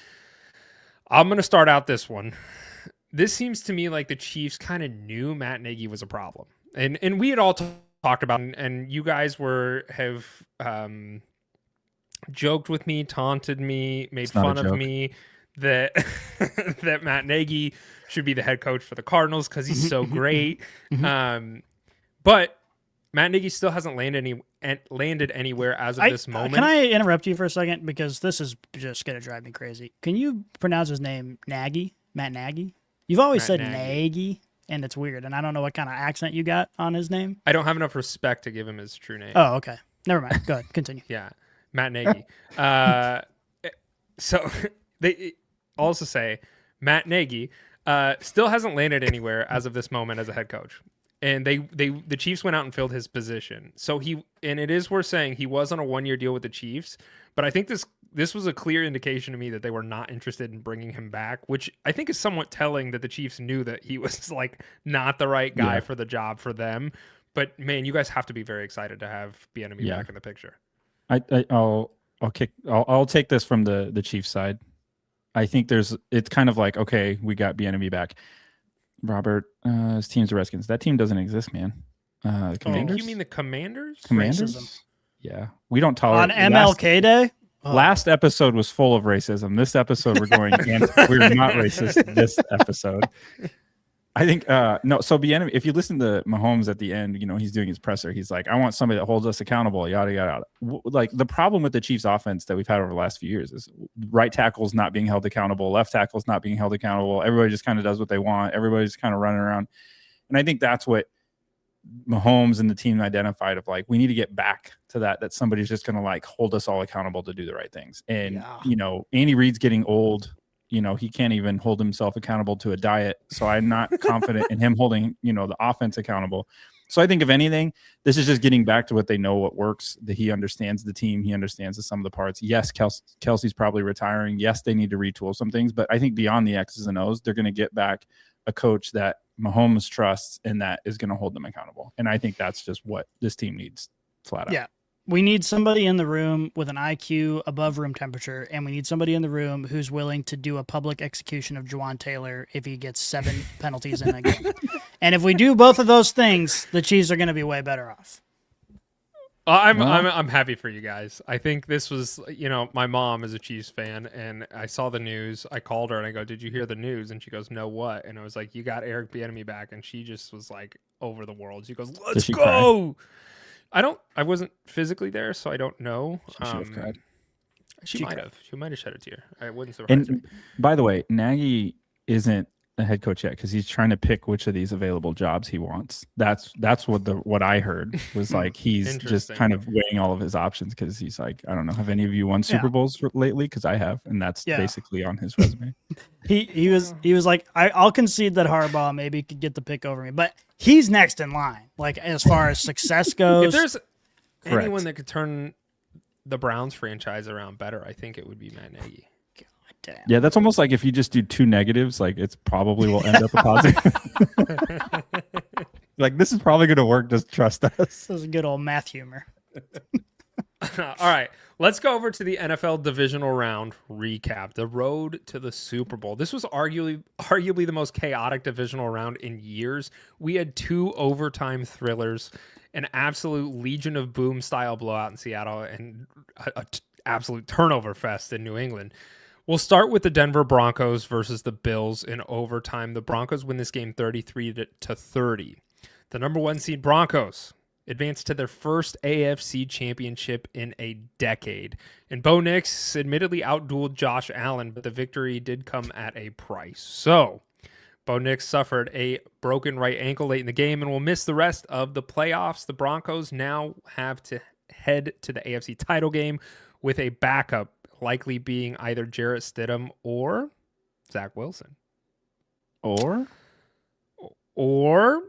S2: I'm going to start out this one. This seems to me like the Chiefs kind of knew Matt Nagy was a problem. And we had all talked about, and you guys have joked with me, taunted me, made fun of me that that Matt Nagy should be the head coach for the Cardinals because he's so great. But Matt Nagy still hasn't landed anywhere as of this moment.
S3: Can I interrupt you for a second? Because this is just going to drive me crazy. Can you pronounce his name Nagy? Matt Nagy? You've always said Nagy, and it's weird. And I don't know what kind of accent you got on his name.
S2: I don't have enough respect to give him his true name.
S3: Oh, okay. Never mind. Go ahead. Continue.
S2: Yeah. Matt Nagy. So they also say Matt Nagy still hasn't landed anywhere as of this moment as a head coach. And the Chiefs went out and filled his position. So it is worth saying he was on a 1-year deal with the Chiefs, but I think this was a clear indication to me that they were not interested in bringing him back, which I think is somewhat telling that the Chiefs knew that he was like not the right guy for the job for them. But man, you guys have to be very excited to have Bieniemy back in the picture.
S4: I'll take this from the Chiefs side. I think it's kind of like, okay, we got Bieniemy back. Robert, his team's the Redskins. That team doesn't exist, man. Commanders?
S2: You mean the Commanders?
S4: Commanders?
S3: Racism.
S4: Yeah. We don't tolerate
S3: On MLK Day?
S4: Last episode was full of racism. This episode, we're going we're not racist this episode. I think, no, so Bieniemy, if you listen to Mahomes at the end, he's doing his presser. He's like, I want somebody that holds us accountable, yada, yada, yada. Like, the problem with the Chiefs offense that we've had over the last few years is right tackles not being held accountable, left tackles not being held accountable. Everybody just kind of does what they want. Everybody's kind of running around. And I think that's what Mahomes and the team identified of, like, we need to get back to that somebody's just going to like hold us all accountable to do the right things. And, Andy Reid's getting old. He can't even hold himself accountable to a diet. So I'm not confident in him holding, the offense accountable. So I think if anything, this is just getting back to what they know, what works, that he understands the team. He understands the sum of the parts. Yes, Kelsey's probably retiring. Yes, they need to retool some things, but I think beyond the X's and O's, they're going to get back a coach that Mahomes trusts and that is going to hold them accountable. And I think that's just what this team needs, flat out.
S3: Yeah. We need somebody in the room with an IQ above room temperature, and we need somebody in the room who's willing to do a public execution of Juwan Taylor if he gets 7 penalties in a game. And if we do both of those things, the Chiefs are going to be way better off.
S2: I'm happy for you guys. I think this was, my mom is a Chiefs fan, and I saw the news. I called her and I go, "Did you hear the news?" And she goes, "No, what?" And I was like, "You got Eric Bieniemy back," and she just was like over the world. She goes, "Let's go." Cry? I wasn't physically there, so I don't know.
S4: She should have cried.
S2: She might have. She might have shed a tear. I wouldn't surprise me.
S4: By the way, Nagy isn't the head coach yet because he's trying to pick which of these available jobs he wants. That's what I heard was like he's just kind of weighing all of his options because he's like, I don't know, have any of you won Super Bowls lately? Because I have, and that's basically on his resume.
S3: He was like, I'll concede that Harbaugh maybe could get the pick over me, but he's next in line. Like as far as success goes,
S2: if there's anyone that could turn the Browns franchise around better, I think it would be Matt Nagy.
S3: Damn.
S4: Yeah, that's almost like if you just do two negatives, like it's probably will end up a positive. Like this is probably going to work. Just trust us.
S3: This is good old math humor.
S2: All right, let's go over to the NFL Divisional Round recap. The road to the Super Bowl. This was arguably the most chaotic divisional round in years. We had 2 overtime thrillers, an absolute Legion of Boom style blowout in Seattle, and a absolute turnover fest in New England. We'll start with the Denver Broncos versus the Bills in overtime. The Broncos win this game 33-30. The number 1 seed Broncos advanced to their first AFC championship in a decade. And Bo Nix admittedly outdueled Josh Allen, but the victory did come at a price. So Bo Nix suffered a broken right ankle late in the game and will miss the rest of the playoffs. The Broncos now have to head to the AFC title game with a backup, likely being either Jarrett Stidham or Zach Wilson.
S4: Or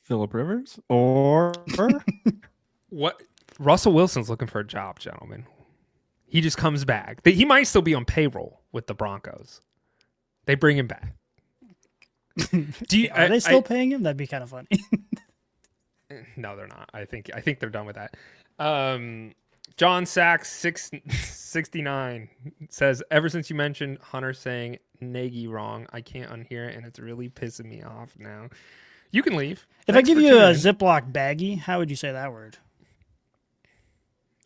S4: Phillip Rivers? Or
S2: what? Russell Wilson's looking for a job, gentlemen. He just comes back. He might still be on payroll with the Broncos. They bring him back.
S3: Are they still paying him? That'd be kind of funny.
S2: No, they're not. I think they're done with that. John Sachs 669 says, ever since you mentioned Hunter saying Nagy wrong, I can't unhear it, and it's really pissing me off now. You can leave.
S3: If I give you a Ziploc baggie, how would you say that word?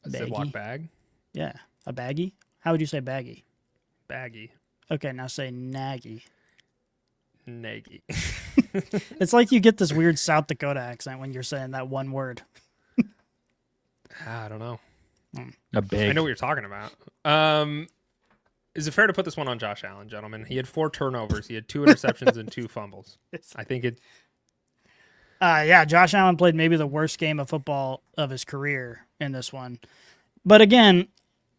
S2: A Ziploc bag?
S3: Yeah, a baggie. How would you say baggie?
S2: Baggie.
S3: Okay, now say Nagy.
S2: Nagy.
S3: It's like you get this weird South Dakota accent when you're saying that one word.
S2: I don't know.
S4: a big.
S2: I know what you're talking about. Is it fair to put this one on Josh Allen, gentlemen? He had 4 turnovers. He had 2 interceptions and 2 fumbles. I think it.
S3: Yeah, Josh Allen played maybe the worst game of football of his career in this one. But again,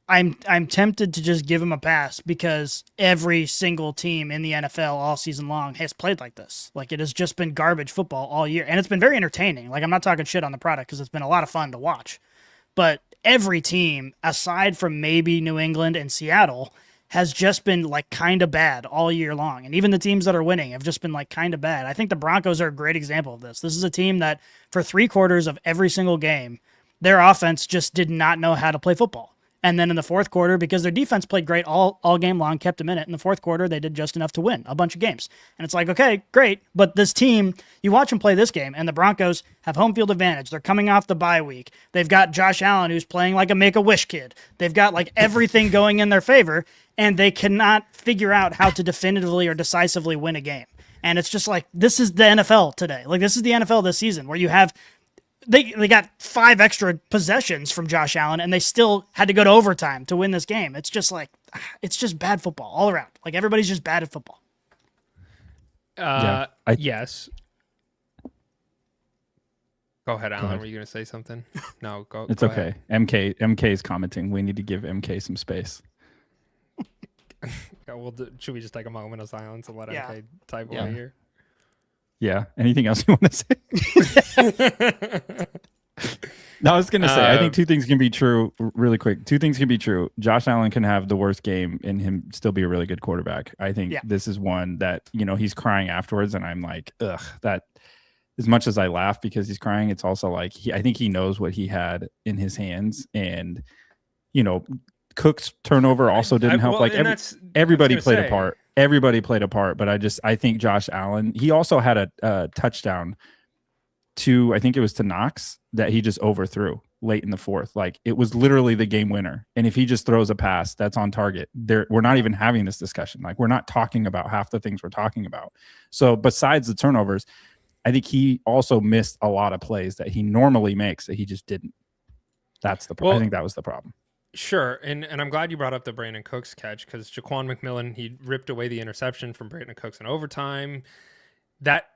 S3: I'm tempted to just give him a pass because every single team in the NFL all season long has played like this. Like, it has just been garbage football all year. And it's been very entertaining. Like, I'm not talking shit on the product because it's been a lot of fun to watch. But every team, aside from maybe New England and Seattle, has just been like kind of bad all year long. And even the teams that are winning have just been like kind of bad. I think the Broncos are a great example of this. This is a team that for 3/4 of every single game, their offense just did not know how to play football. And then in the fourth quarter, because their defense played great all game long, kept them in it. In the fourth quarter, they did just enough to win a bunch of games. And it's like, okay, great. But this team, you watch them play this game, and the Broncos have home field advantage. They're coming off the bye week. They've got Josh Allen, who's playing like a Make-A-Wish kid. They've got like everything going in their favor, and they cannot figure out how to definitively or decisively win a game. And it's just like, this is the NFL today. Like, this is the NFL this season, where you have They got 5 extra possessions from Josh Allen, and they still had to go to overtime to win this game. It's just like, it's just bad football all around. Like, everybody's just bad at football.
S2: Yes. Go ahead, Alan. Were you going to say something? No, go.
S4: It's
S2: go
S4: okay.
S2: Ahead.
S4: MK is commenting. We need to give MK some space.
S2: Yeah, should we just take a moment of silence and let MK type over here?
S4: Yeah. Anything else you want to say? No, I was going to say, I think 2 things can be true really quick. 2 things can be true. Josh Allen can have the worst game and him still be a really good quarterback. I think this is one that, he's crying afterwards. And I'm like, ugh, that as much as I laugh because he's crying, it's also like, I think he knows what he had in his hands. And, Cook's turnover also didn't help. Everybody played a part. Everybody played a part, but I think Josh Allen, he also had a touchdown I think it was to Knox that he just overthrew late in the fourth. Like, it was literally the game winner. And if he just throws a pass, that's on target. We're not even having this discussion. Like, we're not talking about half the things we're talking about. So besides the turnovers, I think he also missed a lot of plays that he normally makes that he just didn't. That's the problem. I think that was the problem.
S2: Sure, and I'm glad you brought up the Brandon Cooks catch, because Jaquan McMillan, he ripped away the interception from Brandon Cooks in overtime. That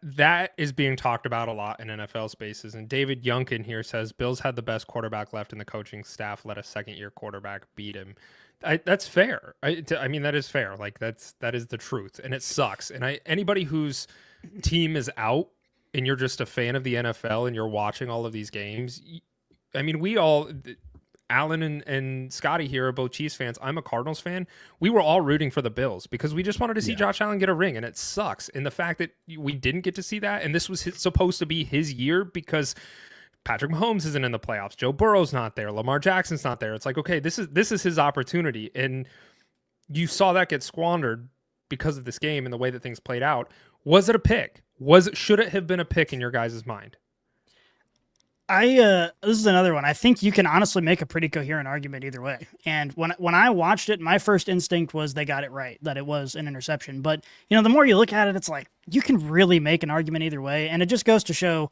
S2: is being talked about a lot in NFL spaces. And David Yunkin here says, Bills had the best quarterback left, and the coaching staff let a second-year quarterback beat him. That's fair. I mean, that is fair. Like, that is the truth, and it sucks. And anybody whose team is out and you're just a fan of the NFL and you're watching all of these games, I mean, we all... Alan and Scotty here are both Chiefs fans. I'm a Cardinals fan. We were all rooting for the Bills because we just wanted to see Josh Allen get a ring, and it sucks. And the fact that we didn't get to see that, and this was supposed to be his year because Patrick Mahomes isn't in the playoffs. Joe Burrow's not there. Lamar Jackson's not there. It's like, okay, this is his opportunity. And you saw that get squandered because of this game and the way that things played out. Was it a pick? Should it have been a pick in your guys' mind?
S3: This is another one. I think you can honestly make a pretty coherent argument either way. And when I watched it, my first instinct was they got it right, that it was an interception. But, the more you look at it, it's like you can really make an argument either way. And it just goes to show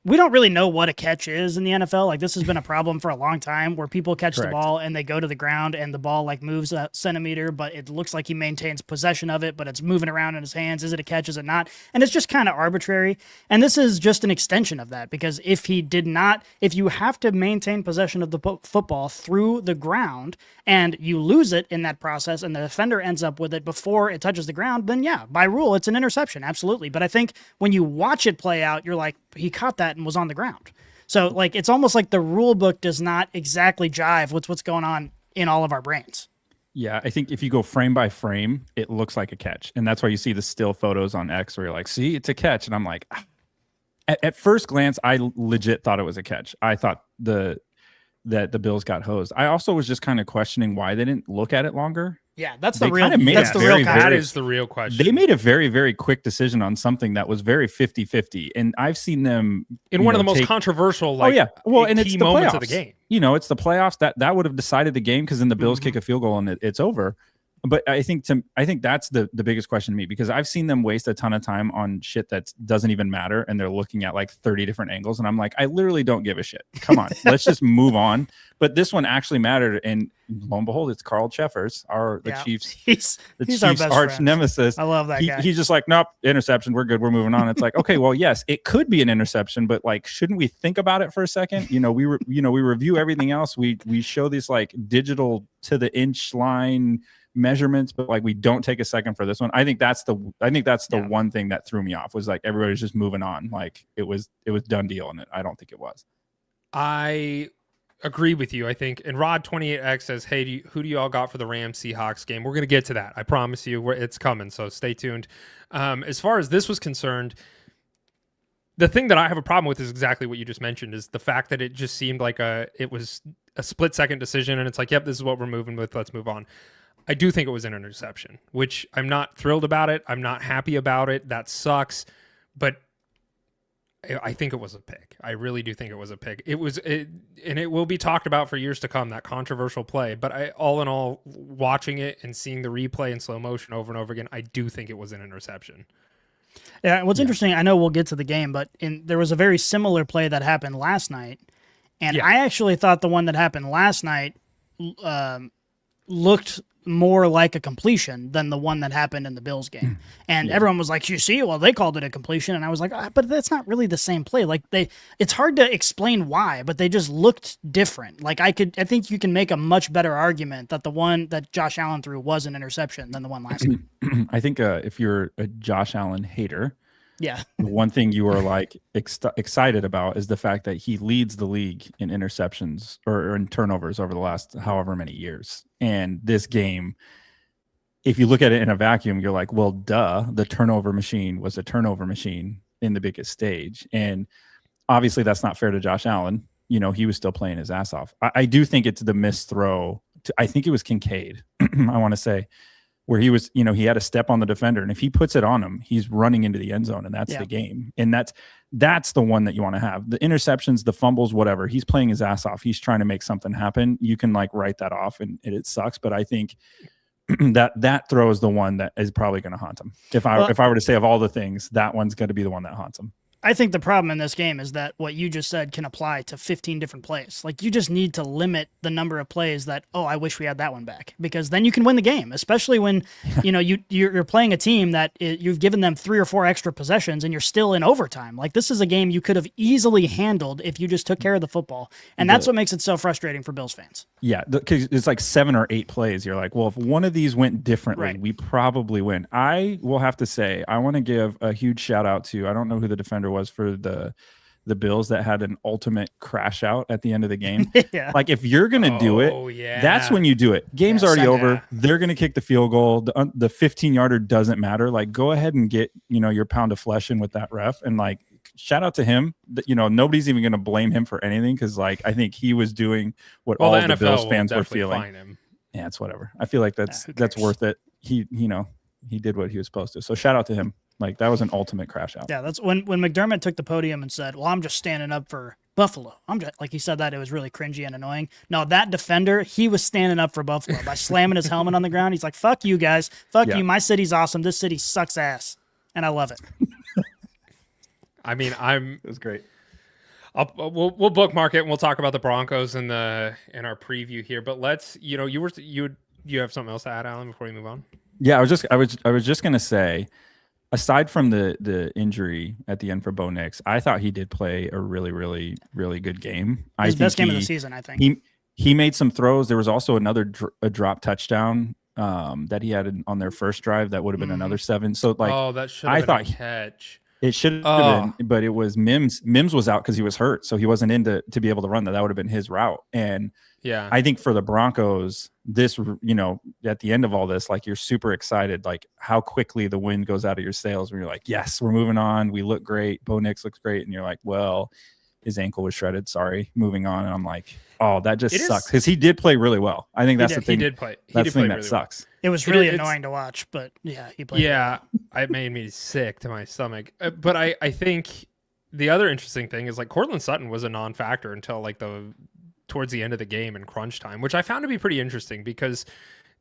S3: we don't really know what a catch is in the NFL. Like, this has been a problem for a long time where people catch the ball and they go to the ground and the ball like moves a centimeter, but it looks like he maintains possession of it, but it's moving around in his hands. Is it a catch? Is it not? And it's just kind of arbitrary. And this is just an extension of that, because if you have to maintain possession of the football through the ground and you lose it in that process and the defender ends up with it before it touches the ground, then yeah, by rule, it's an interception. Absolutely. But I think when you watch it play out, you're like, he caught that and was on the ground. So like, it's almost like the rule book does not exactly jive with what's going on in all of our brains.
S4: Yeah, I think if you go frame by frame, it looks like a catch. And that's why you see the still photos on X where you're like, see, it's a catch. And I'm like, at first glance, I legit thought it was a catch. I thought that the Bills got hosed. I also was just kind of questioning why they didn't look at it longer.
S3: Yeah, that is the real question.
S4: They made a very, very quick decision on something that was very 50-50. And I've seen them
S2: in one of the most controversial and it's the moments
S4: playoffs.
S2: Of the game.
S4: It's the playoffs that would have decided the game, because then the Bills kick a field goal and it's over. But I think that's the biggest question to me, because I've seen them waste a ton of time on shit that doesn't even matter, and they're looking at like 30 different angles, and I'm like, I literally don't give a shit. Come on, let's just move on. But this one actually mattered, and lo and behold, it's Carl Cheffers, the Chiefs,
S3: he's
S4: Chiefs'
S3: our best
S4: arch
S3: friend.
S4: nemesis.
S3: I love that guy.
S4: He's just like, nope, interception, we're good, we're moving on. It's like, okay, well, yes, it could be an interception, but like, shouldn't we think about it for a second? We review everything else. We show these like digital to the inch line measurements, but like we don't take a second for this one. I think that's the one thing that threw me off, was like everybody's just moving on, like it was done deal, and I don't think it was.
S2: I agree with you. I think, and Rod 28X says, hey, who do you all got for the Rams Seahawks game? We're gonna get to that, I promise you. It's coming, so stay tuned. As far as this was concerned, the thing that I have a problem with is exactly what you just mentioned, is the fact that it just seemed like it was a split second decision, and it's like, yep, this is what we're moving with, let's move on. I do think it was an interception, which I'm not thrilled about it. I'm not happy about it. That sucks. But I think it was a pick. I really do think it was a pick. And it will be talked about for years to come, that controversial play. But all in all, watching it and seeing the replay in slow motion over and over again, I do think it was an interception.
S3: Yeah, what's interesting, I know we'll get to the game, but there was a very similar play that happened last night. And I actually thought the one that happened last night looked more like a completion than the one that happened in the Bills game. And everyone was like, you see, well, they called it a completion. And I was like, but that's not really the same play. Like it's hard to explain why, but they just looked different. Like I think you can make a much better argument that the one that Josh Allen threw was an interception than the one last night.
S4: I think if you're a Josh Allen hater,
S3: yeah,
S4: the one thing you are like excited about is the fact that he leads the league in interceptions or in turnovers over the last however many years. And this game, if you look at it in a vacuum, you're like, well, duh, the turnover machine was a turnover machine in the biggest stage. And obviously that's not fair to Josh Allen. He was still playing his ass off. I do think it's the missed throw. I think it was Kincaid, I want to say, where he was, he had a step on the defender, and if he puts it on him, he's running into the end zone, and that's the game. And that's the one that you want to have. The interceptions, the fumbles, whatever, he's playing his ass off. He's trying to make something happen. You can like write that off, and it sucks. But I think that throw is the one that is probably going to haunt him. If I were to say of all the things, that one's going to be the one that haunts him.
S3: I think the problem in this game is that what you just said can apply to 15 different plays. Like, you just need to limit the number of plays that, I wish we had that one back, because then you can win the game, especially when, you're playing a team that you've given them 3 or 4 extra possessions and you're still in overtime. Like, this is a game you could have easily handled if you just took care of the football. And that's what makes it so frustrating for Bills fans.
S4: Yeah, because it's like 7 or 8 plays. You're like, well, if one of these went differently, we probably win. I will have to say, I want to give a huge shout out to, I don't know who the defender was for the the Bills that had an ultimate crash out at the end of the game.
S3: Yeah.
S4: Like if you're going to do it,
S2: yeah.
S4: that's when you do it. Game's already over.
S2: Yeah.
S4: They're going to kick the field goal. The 15-yarder doesn't matter. Like go ahead and get, your pound of flesh in with that ref. And like, shout out to him. Nobody's even going to blame him for anything. Cause like, I think he was doing what all the Bills fans were feeling. Yeah, it's whatever. I feel like that's worth it. He did what he was supposed to. So shout out to him. Like that was an ultimate crash out.
S3: Yeah, that's when McDermott took the podium and said, "Well, I'm just standing up for Buffalo." I'm just like he said that it was really cringy and annoying. No, that defender, he was standing up for Buffalo by slamming his helmet on the ground. He's like, "Fuck you guys, fuck you. My city's awesome. This city sucks ass, and I love it."
S2: I mean,
S4: it was great.
S2: We'll bookmark it and we'll talk about the Broncos in our preview here. But let's you have something else to add, Alan, before we move on?
S4: Yeah, I was just gonna say, aside from the injury at the end for Bo Nix, I thought he did play a really, really, really good game.
S3: His best game of the season, I think.
S4: He made some throws. There was also another drop touchdown that he had on their first drive that would have been another 7. So like,
S2: that should have been a catch.
S4: It should have been, but it was Mims. Mims was out because he was hurt, so he wasn't in to be able to run that. That would have been his route. And
S2: yeah,
S4: I think for the Broncos, this, at the end of all this, like you're super excited, like how quickly the wind goes out of your sails when you're like, yes, we're moving on. We look great. Bo Nix looks great. And you're like, well, his ankle was shredded. Sorry, moving on. And I'm like, oh, that just sucks because he did play really well. I think that's the thing.
S2: He did play.
S4: That's the thing that
S2: really
S4: sucks.
S2: Well.
S3: It was really annoying to watch, but yeah, he played.
S2: Yeah, it made me sick to my stomach. But I think the other interesting thing is like Courtland Sutton was a non-factor until like towards the end of the game in crunch time, which I found to be pretty interesting because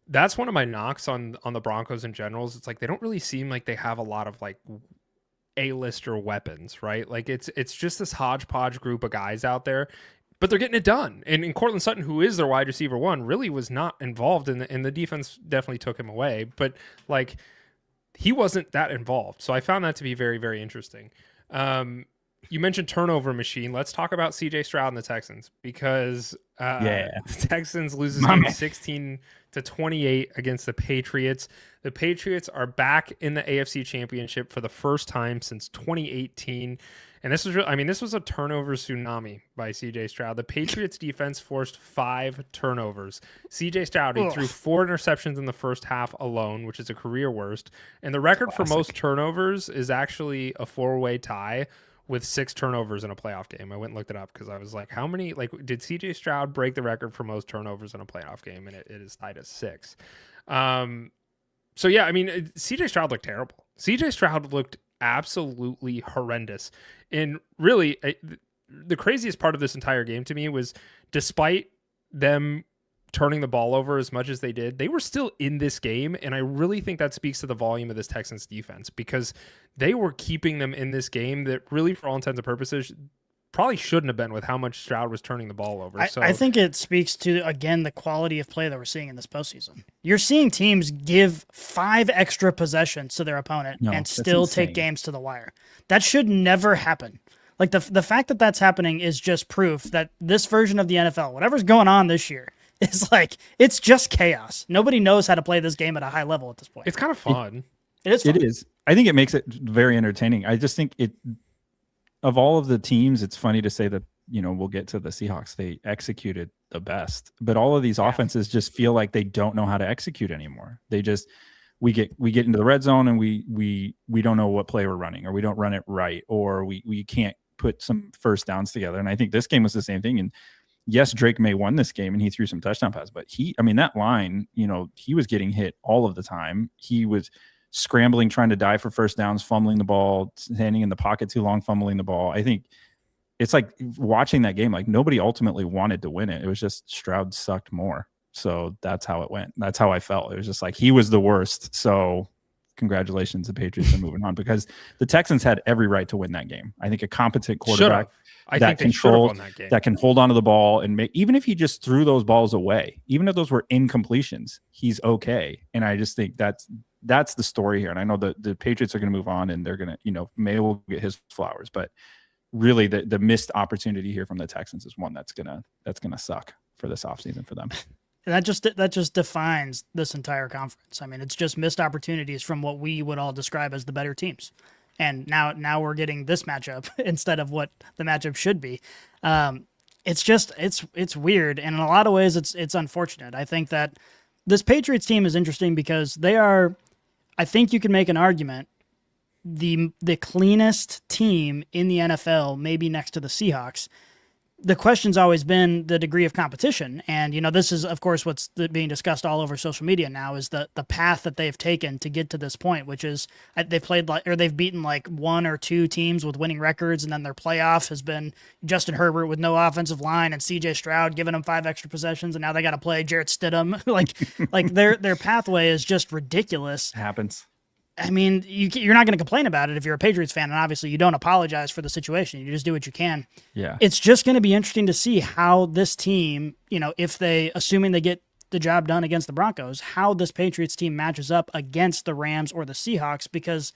S2: that's one of my knocks on the Broncos in general. It's like they don't really seem like they have a lot of like A-lister weapons, right? Like it's just this hodgepodge group of guys out there, but they're getting it done. And Courtland Sutton, who is their wide receiver 1, really was not involved in the defense. Definitely took him away, but like he wasn't that involved. So I found that to be very, very interesting. You mentioned turnover machine. Let's talk about CJ Stroud and the Texans because the Texans loses 16-28 against the Patriots. The Patriots are back in the AFC Championship for the first time since 2018. And this was a turnover tsunami by CJ Stroud. The Patriots defense forced 5 turnovers. CJ Stroud, he threw 4 interceptions in the first half alone, which is a career worst. And the record for most turnovers is actually a 4-way tie with 6 turnovers in a playoff game. I went and looked it up because I was like, how many, like, did CJ Stroud break the record for most turnovers in a playoff game? And it is tied at 6. So yeah, I mean, CJ Stroud looked terrible. CJ Stroud looked absolutely horrendous. And really, the craziest part of this entire game to me was despite them turning the ball over as much as they did, they were still in this game. And I really think that speaks to the volume of this Texans defense because they were keeping them in this game that really, for all intents and purposes, probably shouldn't have been with how much Stroud was turning the ball over.
S3: I think it speaks to, again, the quality of play that we're seeing in this postseason. You're seeing teams give 5 extra possessions to their opponent and still take games to the wire. That should never happen. Like the fact that that's happening is just proof that this version of the NFL, whatever's going on this year, is like, it's just chaos. Nobody knows how to play this game at a high level at this point.
S2: It's kind of fun.
S3: It is fun.
S4: It is. I think it makes it very entertaining. I just think of all of the teams, it's funny to say that, we'll get to the Seahawks. They executed the best, but all of these offenses just feel like they don't know how to execute anymore. They just, we get into the red zone and we don't know what play we're running, or we don't run it right, or we can't put some first downs together. And I think this game was the same thing. And yes, Drake May won this game and he threw some touchdown passes, but that line, he was getting hit all of the time. He was scrambling, trying to dive for first downs, fumbling the ball, standing in the pocket too long, fumbling the ball. I think it's like watching that game, like nobody ultimately wanted to win it. It was just Stroud sucked more. So that's how it went. That's how I felt. It was just like he was the worst. So congratulations, the Patriots are moving on because the Texans had every right to win that game. I think a competent quarterback that can hold onto the ball and make, even if he just threw those balls away, even if those were incompletions, he's okay. And I just think that's the story here. And I know the Patriots are going to move on and they're going to, May will get his flowers, but really the missed opportunity here from the Texans is one that's going to suck for this offseason for them.
S3: And that just defines this entire conference. I mean, it's just missed opportunities from what we would all describe as the better teams. And now we're getting this matchup instead of what the matchup should be. It's just it's weird, and in a lot of ways it's unfortunate. I think that this Patriots team is interesting because they are, I think you can make an argument, the cleanest team in the NFL, maybe next to the Seahawks. The question's always been the degree of competition. And, this is, of course, what's being discussed all over social media now is the path that they've taken to get to this point, which is they've beaten like one or two teams with winning records. And then their playoff has been Justin Herbert with no offensive line and CJ Stroud giving them 5 extra possessions. And now they got to play Jarrett Stidham. like their pathway is just ridiculous.
S4: Happens.
S3: I mean, you're not going to complain about it if you're a Patriots fan, and obviously you don't apologize for the situation. You just do what you can.
S4: Yeah.
S3: It's just going to be interesting to see how this team, if assuming they get the job done against the Broncos, how this Patriots team matches up against the Rams or the Seahawks, because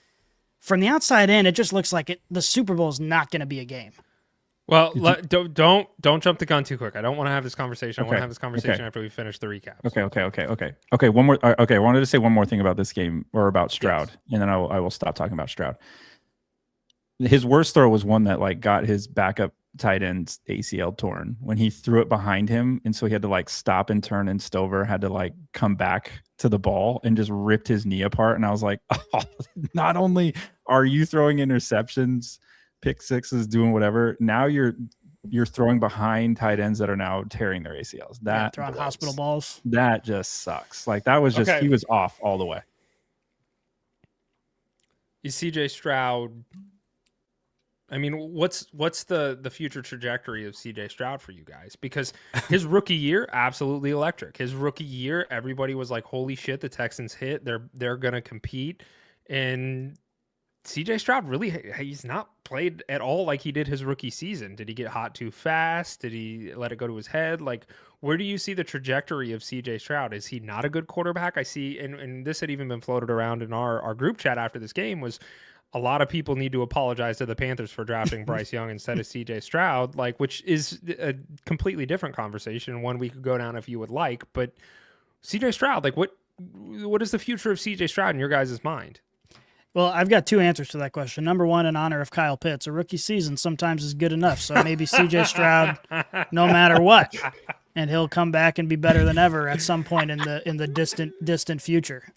S3: from the outside in, it just looks like the Super Bowl is not going to be a game.
S2: Well, don't jump the gun too quick. I don't want to have this conversation. I want to have this conversation after we finish the recap.
S4: Okay. One more. Okay, I wanted to say one more thing about this game, or about Stroud, and then I will stop talking about Stroud. His worst throw was one that got his backup tight end's ACL torn when he threw it behind him, and so he had to stop and turn, and Stover had to come back to the ball and just ripped his knee apart. And I was like, oh, not only are you throwing interceptions, pick sixes, doing whatever, now you're throwing behind tight ends that are now tearing their ACLs.
S3: Throwing hospital balls.
S4: That just sucks. That was just He was off all the way.
S2: Is CJ Stroud? I mean, what's the future trajectory of CJ Stroud for you guys? Because his rookie year, absolutely electric. His rookie year, everybody was like, "Holy shit, the Texans hit. They're gonna compete." And CJ Stroud he's not played at all like he did his rookie season. Did he get hot too fast? Did he let it go to his head? Where do you see the trajectory of CJ Stroud? Is he not a good quarterback? I see, and this had even been floated around in our group chat after this game, was a lot of people need to apologize to the Panthers for drafting Bryce Young instead of CJ Stroud, which is a completely different conversation, one we could go down if you would like. But CJ Stroud, what is the future of CJ Stroud in your guys' mind?
S3: Well, I've got 2 answers to that question. Number one, in honor of Kyle Pitts, a rookie season sometimes is good enough. So maybe CJ Stroud, no matter what, and he'll come back and be better than ever at some point in the distant future.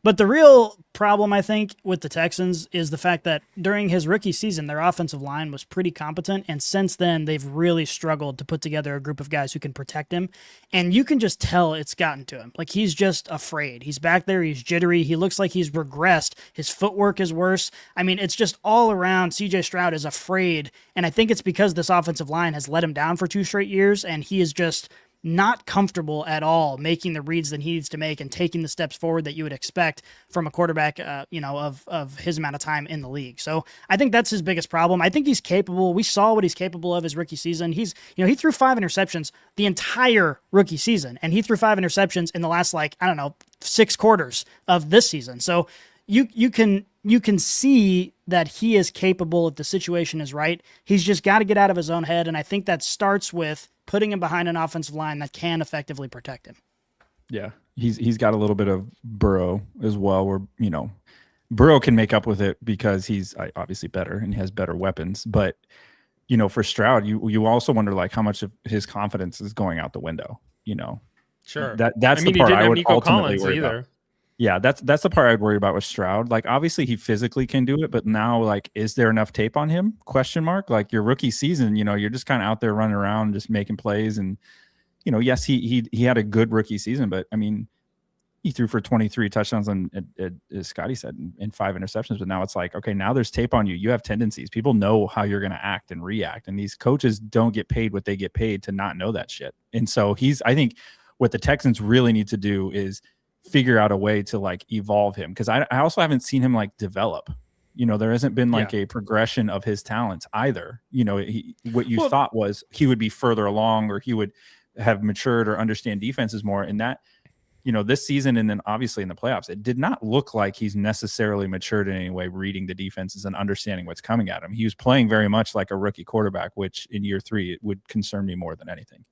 S3: But the real problem, I think, with the Texans is the fact that during his rookie season, their offensive line was pretty competent. And since then, they've really struggled to put together a group of guys who can protect him. And you can just tell it's gotten to him. He's just afraid. He's back there. He's jittery. He looks like he's regressed. His footwork is worse. I mean, it's just all around. CJ Stroud is afraid. And I think it's because this offensive line has let him down for 2 straight years. And he is just not comfortable at all making the reads that he needs to make and taking the steps forward that you would expect from a quarterback, of his amount of time in the league. So I think that's his biggest problem. I think he's capable. We saw what he's capable of his rookie season. He threw 5 interceptions the entire rookie season, and he threw 5 interceptions in the last 6 quarters of this season. So you can see that he is capable if the situation is right. He's just got to get out of his own head, and I think that starts with putting him behind an offensive line that can effectively protect him.
S4: Yeah, he's got a little bit of Burrow as well, where Burrow can make up with it because he's obviously better and he has better weapons. But for Stroud, you also wonder how much of his confidence is going out the window.
S2: Sure,
S4: that's the part I would ultimately worry
S2: either.
S4: about. Yeah, that's the part I'd worry about with Stroud. Obviously he physically can do it, but now is there enough tape on him? Question mark. Your rookie season, you're just kind of out there running around, just making plays, and yes, he had a good rookie season, but I mean, he threw for 23 touchdowns and as Scotty said, and 5 interceptions. But now it's okay, now there's tape on you. You have tendencies. People know how you're going to act and react, and these coaches don't get paid what they get paid to not know that shit. And so I think what the Texans really need to do is figure out a way to evolve him, because I also haven't seen him develop. There hasn't been a progression of his talents either. What you thought was he would be further along, or he would have matured or understand defenses more, and that this season, and then obviously in the playoffs, it did not look like he's necessarily matured in any way, reading the defenses and understanding what's coming at him. He was playing very much like a rookie quarterback, which in year 3 it would concern me more than anything.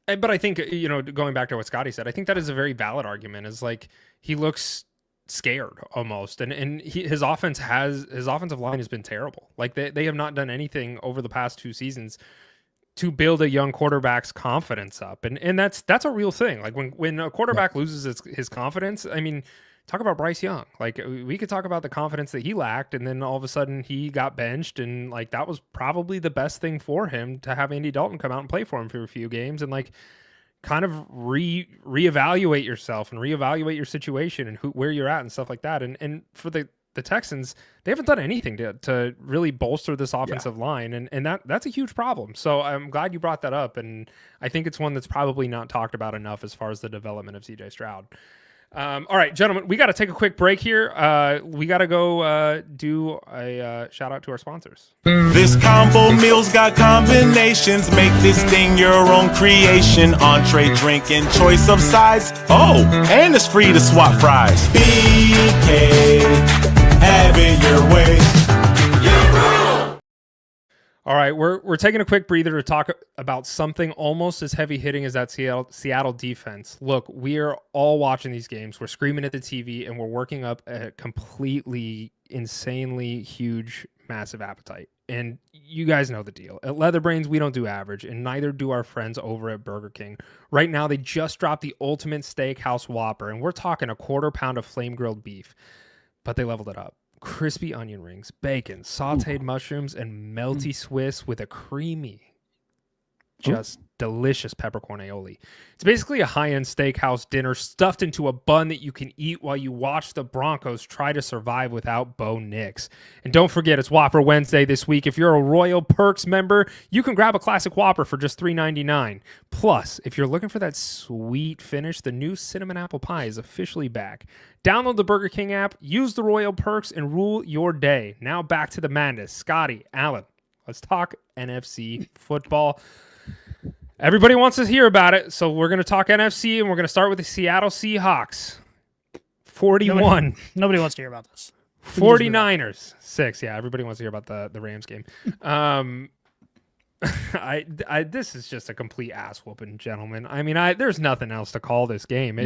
S2: But I think, going back to what Scotty said, I think that is a very valid argument. Is he looks scared almost, and his offensive line has been terrible. Like they have not done anything over the past 2 seasons to build a young quarterback's confidence up, and that's a real thing. Like when a quarterback loses his confidence, I mean, talk about Bryce Young. Like we could talk about the confidence that he lacked, and then all of a sudden he got benched, and like that was probably the best thing for him to have Andy Dalton come out and play for him for a few games and like kind of reevaluate yourself and reevaluate your situation and where you're at and stuff like that. And for the Texans, they haven't done anything to really bolster this offensive line, and that's a huge problem. So I'm glad you brought that up, and I think it's one that's probably not talked about enough as far as the development of CJ Stroud. All right, gentlemen, we got to take a quick break here. We got to go do a shout out to our sponsors.
S1: This combo meal's got combinations. Make this thing your own creation. Entree, drink, and choice of sides. Oh, and it's free to swap fries. BK, have it your way.
S2: All right, we're taking a quick breather to talk about something almost as heavy hitting as that Seattle defense. Look, we are all watching these games. We're screaming at the TV, and we're working up a completely insanely huge, massive appetite. And you guys know the deal. At Leatherbrains, we don't do average, and neither do our friends over at Burger King. Right now, they just dropped the Ultimate Steakhouse Whopper, and we're talking a 1/4 pound of flame grilled beef, but they leveled it up. Crispy onion rings, bacon, sauteed mushrooms, and melty Swiss with a creamy, just delicious peppercorn aioli. It's basically a high-end steakhouse dinner stuffed into a bun that you can eat while you watch the Broncos try to survive without Bo Nix. And don't forget, it's Whopper Wednesday this week. If you're a Royal Perks member, you can grab a classic Whopper for just $3.99. Plus, if you're looking for that sweet finish, the new cinnamon apple pie is officially back. Download the Burger King app, use the Royal Perks, and rule your day. Now back to the madness. Scotty, Alan, let's talk NFC football. Everybody wants to hear about it, so we're going to talk NFC, and we're going to start with the Seattle Seahawks. 41.
S3: Nobody wants to hear about this.
S2: 49ers. 6. Yeah, everybody wants to hear about the Rams game. This is just a complete ass whooping, gentlemen. I mean, there's nothing else to call this game.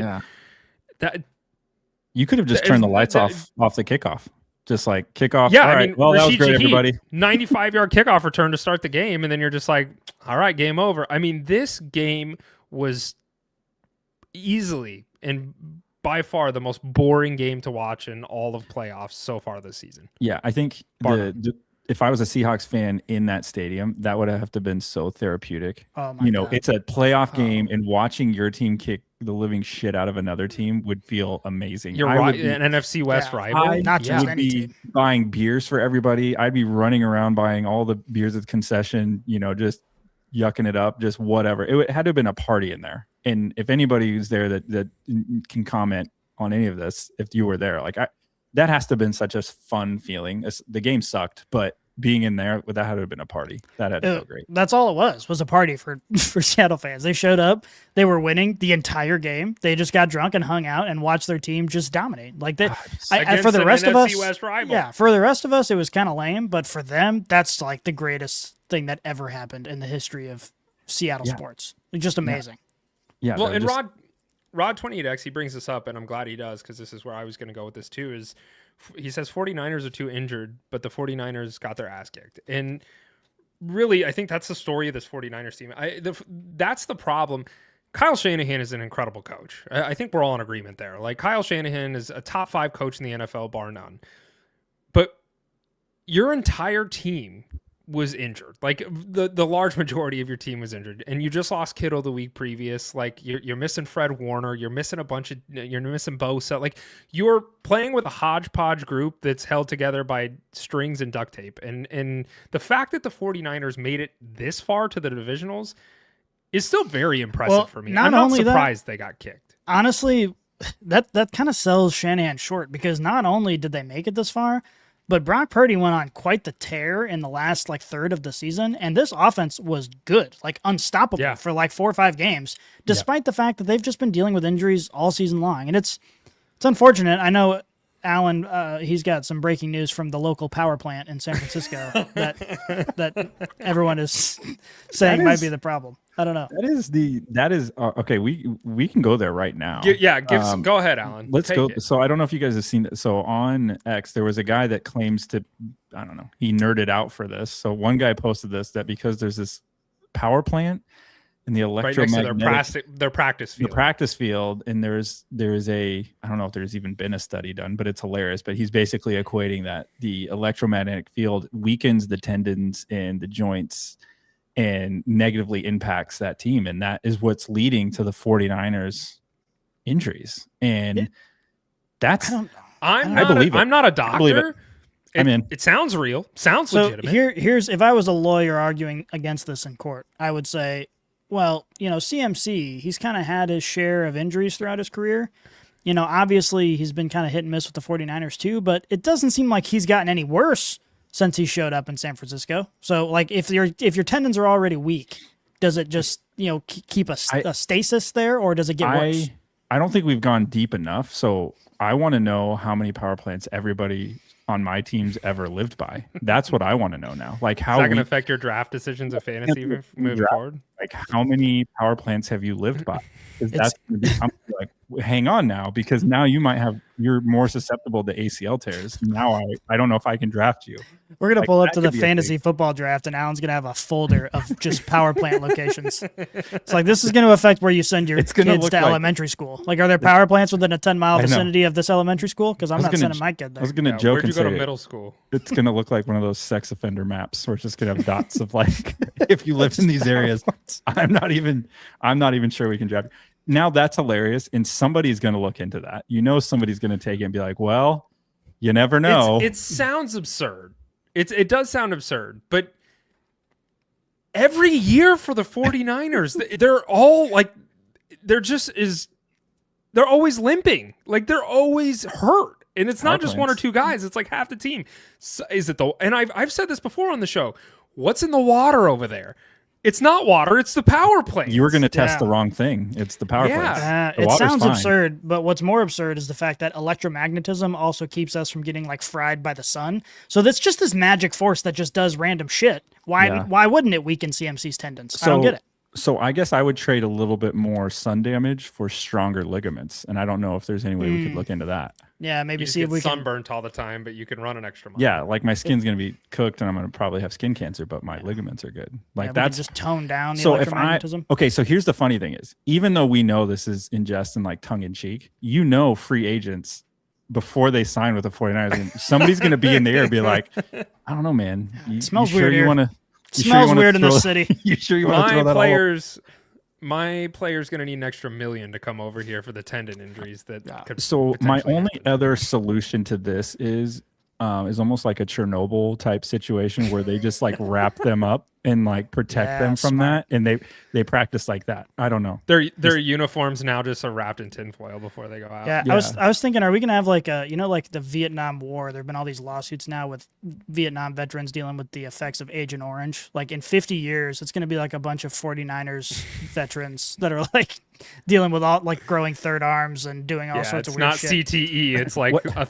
S4: You could have just turned the lights off the kickoff. Just like kickoff.
S2: Yeah,
S4: all
S2: I
S4: right,
S2: mean,
S4: well, that was
S2: Rashid
S4: great,
S2: Shaheed,
S4: everybody.
S2: 95-yard kickoff return to start the game, and then you're just like, all right, game over. I mean, this game was easily and by far the most boring game to watch in all of playoffs so far this season.
S4: Yeah, I think if I was a Seahawks fan in that stadium, that would have to been so therapeutic.
S3: Oh my God.
S4: It's a playoff game, and watching your team kick the living shit out of another team would feel amazing.
S2: You're right, an NFC West rival.
S3: Not just
S4: would
S3: any
S4: be
S3: team.
S4: buying beers for everybody. I'd be running around buying all the beers at the concession, just yucking it up, just whatever. It had to have been a party in there. And if anybody who's there that can comment on any of this, if you were there, that has to have been such a fun feeling. The game sucked, but being in there, that had to have been a party. That had to feel great.
S3: That's all it was a party for Seattle fans. They showed up, they were winning the entire game. They just got drunk and hung out and watched their team just dominate. Like that. For the rest of us, for the rest of us, it was kind of lame. But for them, that's like the greatest thing that ever happened in the history of Seattle sports. It's just amazing.
S4: Yeah.
S2: Well, and Rod 28X, he brings this up, and I'm glad he does, because this is where I was going to go with this too, is he says 49ers are too injured, but the 49ers got their ass kicked. And really, I think that's the story of this 49ers team. That's the problem. Kyle Shanahan is an incredible coach. I think we're all in agreement there. Like, Kyle Shanahan is a top 5 coach in the NFL, bar none. But your entire team was injured. Like, the large majority of your team was injured, and you just lost Kittle the week previous. Like, you're missing Fred Warner, you're missing you're missing Bosa. Like, you're playing with a hodgepodge group that's held together by strings and duct tape. And the fact that the 49ers made it this far to the divisionals is still very impressive for me. I'm not surprised they got kicked.
S3: Honestly, that kind of sells Shanahan short, because not only did they make it this far, but Brock Purdy went on quite the tear in the last third of the season, and this offense was good, unstoppable for 4 or 5 games, despite the fact that they've just been dealing with injuries all season long. And it's unfortunate. I know Alan, he's got some breaking news from the local power plant in San Francisco that everyone is saying might be the problem. I don't know.
S4: That is okay. We can go there right now.
S2: Go ahead, Alan.
S4: Let's go.
S2: It.
S4: So I don't know if you guys have seen it. So on X, there was a guy that claims to, I don't know, he nerded out for this. So one guy posted this, that because there's this power plant in the electromagnetic,
S2: right next to their practice field.
S4: The practice field, and there's a, I don't know if there's even been a study done, but it's hilarious. But he's basically equating that the electromagnetic field weakens the tendons and the joints and negatively impacts that team. And that is what's leading to the 49ers injuries. And that's, I believe it.
S2: I'm not a doctor. It sounds real. Sounds legitimate.
S3: Here's if I was a lawyer arguing against this in court, I would say, well, CMC, he's kind of had his share of injuries throughout his career. Obviously he's been kind of hit and miss with the 49ers too, but it doesn't seem like he's gotten any worse since he showed up in San Francisco. So like if your tendons are already weak, does it just, keep a stasis there, or does it get worse?
S4: I don't think we've gone deep enough. So I want to know how many power plants everybody on my team's ever lived by. That's what I want to know now. Like, how
S2: is that going to affect your draft decisions of fantasy moving forward?
S4: Like, how many power plants have you lived by? Because that's going to be like, hang on now, because now you're more susceptible to ACL tears. Now I don't know if I can draft you.
S3: We're going to pull up to the fantasy football draft, and Alan's going to have a folder of just power plant locations. It's like, this is going to affect where you send your kids to elementary school. Like, are there power plants within a 10-mile vicinity of this elementary school? Because I'm not sending my kid there.
S4: I was going to joke
S2: where'd
S4: and
S2: you go
S4: say
S2: to middle school?
S4: It's going to look like one of those sex offender maps where it's just going to have dots of like, if you live in these areas. I'm not even sure we can draft. Now that's hilarious, and somebody's going to look into that. Somebody's going to take it and be like, well, you never know.
S2: It sounds absurd. It does sound absurd, but every year for the 49ers, they're all like, they're always limping. Like, they're always hurt. And it's not just one or two guys. It's like half the team. So and I've said this before on the show. What's in the water over there? It's not water. It's the power plants.
S4: You were going to test the wrong thing. It's the power plants.
S3: It sounds absurd, but what's more absurd is the fact that electromagnetism also keeps us from getting like fried by the sun. So that's just this magic force that just does random shit. Why wouldn't it weaken CMC's tendons? I don't get it.
S4: So I guess I would trade a little bit more sun damage for stronger ligaments, and I don't know if there's any way we could look into that.
S3: Yeah, maybe see if
S2: we
S3: can
S2: sunburnt all the time, but you can run an extra mile.
S4: Yeah, like my skin's gonna be cooked, and I'm gonna probably have skin cancer, but my ligaments are good. Like that's
S3: just tone down the electromagnetism.
S4: So here's the funny thing is, even though we know this is in jest and like tongue in cheek, free agents before they sign with the 49ers, and somebody's gonna be in the air and be like, I don't know, man.
S3: It smells weird here.
S4: Smells
S3: weird in this city.
S4: You sure you want to throw that all?
S2: My player's going to need an extra $1 million to come over here for the tendon injuries that could.
S4: So my only other solution to this is almost like a Chernobyl type situation where they just like wrap them up and like protect them from that, and they practice like that. I don't know.
S2: Their uniforms now just are wrapped in tinfoil before they go out.
S3: Yeah. I was thinking, are we gonna have like like the Vietnam War? There've been all these lawsuits now with Vietnam veterans dealing with the effects of Agent Orange. Like in 50 years, it's gonna be like a bunch of 49ers veterans that are like dealing with all like growing third arms and doing all sorts of weird shit.
S2: It's not CTE. It's like a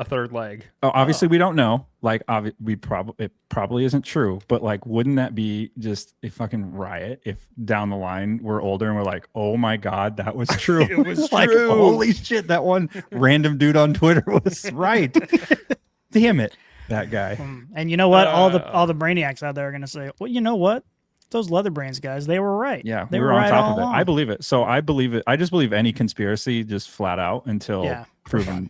S2: third leg.
S4: Oh, obviously we don't know. Like it probably isn't true, but like, wouldn't that be just a fucking riot if down the line we're older and we're like, oh my God, that was true.
S2: It was
S4: like,
S2: true.
S4: Holy shit, that one random dude on Twitter was right. Damn it, that guy.
S3: And you know what? All the brainiacs out there are gonna say, well, you know what? Those leather brains guys, they were right.
S4: Yeah,
S3: they
S4: were
S3: on
S4: right
S3: top
S4: of it. I believe it. So I believe it. I just believe any conspiracy just flat out until proven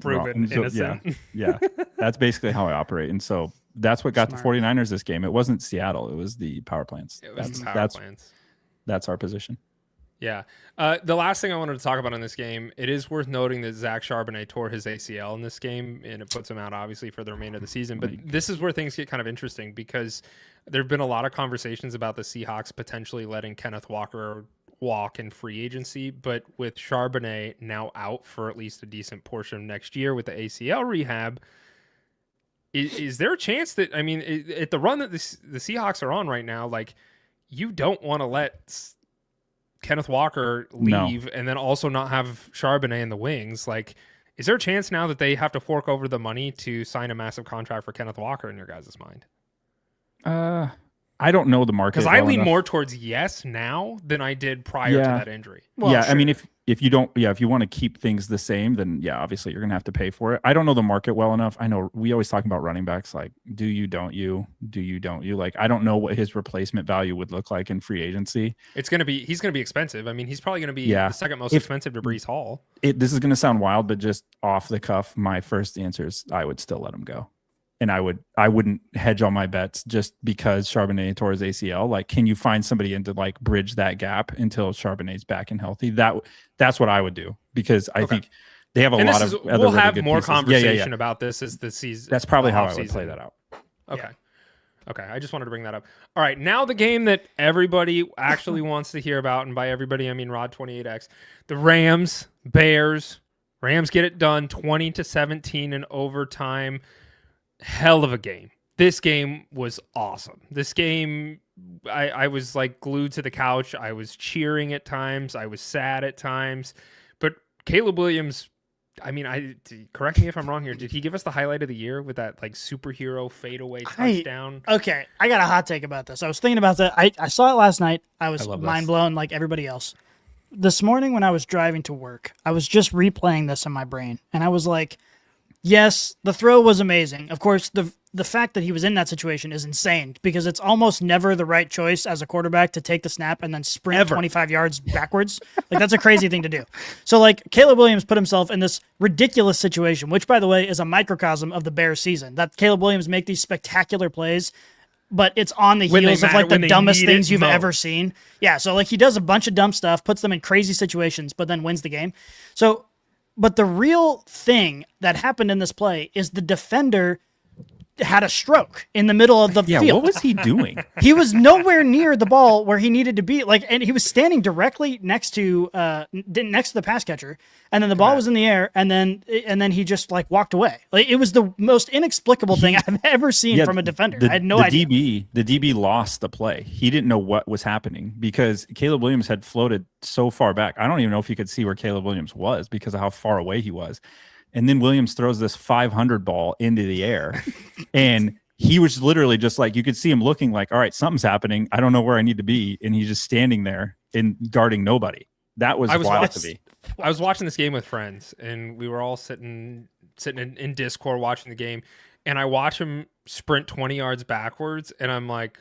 S2: innocent.
S4: Yeah. That's basically how I operate. And so that's what got the 49ers this game. It wasn't Seattle. It was the power plants. That's our position.
S2: Yeah. The last thing I wanted to talk about in this game, it is worth noting that Zach Charbonnet tore his ACL in this game, and it puts him out, obviously, for the remainder of the season. But this is where things get kind of interesting because there have been a lot of conversations about the Seahawks potentially letting Kenneth Walker walk in free agency. But with Charbonnet now out for at least a decent portion of next year with the ACL rehab, is there a chance that, I mean, at the run that the Seahawks are on right now, like, you don't want to let Kenneth Walker leave and then also not have Charbonnet in the wings. Like, is there a chance now that they have to fork over the money to sign a massive contract for Kenneth Walker in your guys' mind?
S4: I don't know the market
S2: because I
S4: well
S2: lean
S4: enough.
S2: more towards yes now than I did prior to that injury.
S3: Well,
S4: yeah,
S3: sure.
S4: I mean, if you don't, if you want to keep things the same, then yeah, obviously you're gonna have to pay for it. I don't know the market well enough. I know we always talk about running backs, like do you, don't you, do you, don't you? Like I don't know what his replacement value would look like in free agency.
S2: He's gonna be expensive. I mean, he's probably gonna be the second most expensive to Breece Hall.
S4: This is gonna sound wild, but just off the cuff, my first answer is I would still let him go. And I wouldn't hedge on my bets just because Charbonnet tore his ACL. Like, can you find somebody in to like bridge that gap until Charbonnet's back and healthy? That's what I would do, because I think they have a lot of other
S2: we'll
S4: really
S2: have
S4: good
S2: more
S4: pieces.
S2: conversation about this as the season.
S4: That's probably how I would play that out.
S2: Okay. Okay. I just wanted to bring that up. All right. Now the game that everybody actually wants to hear about, and by everybody I mean Rod28X, the Rams, Bears. Rams get it done 20-17 in overtime. Hell of a game. This game was awesome. This game, I was like glued to the couch. I was cheering at times. I was sad at times. But Caleb Williams, I mean, correct me if I'm wrong here. Did he give us the highlight of the year with that like superhero fadeaway touchdown?
S3: Okay, I got a hot take about this. I was thinking about that. I saw it last night. I was mind blown like everybody else. This morning when I was driving to work, I was just replaying this in my brain. And I was like, yes, the throw was amazing. Of course, the fact that he was in that situation is insane because it's almost never the right choice as a quarterback to take the snap and then sprint 25 yards backwards. Like, that's a crazy thing to do. So, like, Caleb Williams put himself in this ridiculous situation, which, by the way, is a microcosm of the Bears season. That Caleb Williams make these spectacular plays, but it's on the heels of, like, the dumbest things you've ever seen. Yeah, so, like, he does a bunch of dumb stuff, puts them in crazy situations, but then wins the game. So, but the real thing that happened in this play is the defender had a stroke in the middle of the field.
S4: Yeah, what was he doing?
S3: He was nowhere near the ball where he needed to be. Like, and he was standing directly next to the pass catcher, and then the ball was in the air, and then he just like walked away. Like, it was the most inexplicable thing I've ever seen from a defender. I had no idea.
S4: The DB lost the play. He didn't know what was happening because Caleb Williams had floated so far back. I don't even know if he could see where Caleb Williams was because of how far away he was. And then Williams throws this 500 ball into the air. And he was literally just like, you could see him looking like, all right, something's happening. I don't know where I need to be. And he's just standing there and guarding nobody. That was wild to me.
S2: I was watching this game with friends, and we were all sitting in Discord watching the game. And I watch him sprint 20 yards backwards, and I'm like,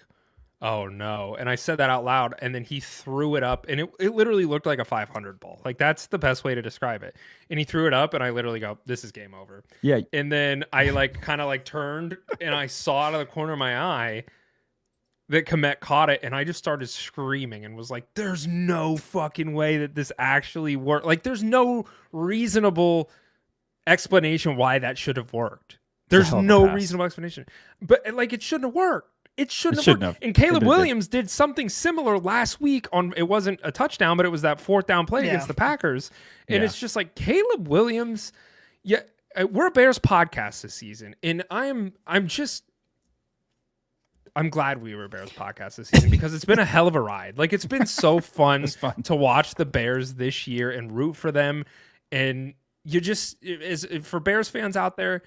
S2: oh no. And I said that out loud, and then he threw it up, and it literally looked like a 500 ball. Like, that's the best way to describe it. And he threw it up, and I literally go, this is game over.
S4: Yeah.
S2: And then I like kind of like turned, and I saw out of the corner of my eye that Komet caught it, and I just started screaming and was like, there's no fucking way that this actually worked. Like, there's no reasonable explanation why that should have worked. There's no reasonable explanation. But like, it shouldn't have worked. It shouldn't have. And Caleb Williams did something similar last week on, it wasn't a touchdown, but it was that fourth down play against the Packers. And it's just like Caleb Williams. Yeah. We're a Bears podcast this season. And I'm glad we were a Bears podcast this season because it's been a hell of a ride. Like, it's been so fun to watch the Bears this year and root for them. And you just, for Bears fans out there,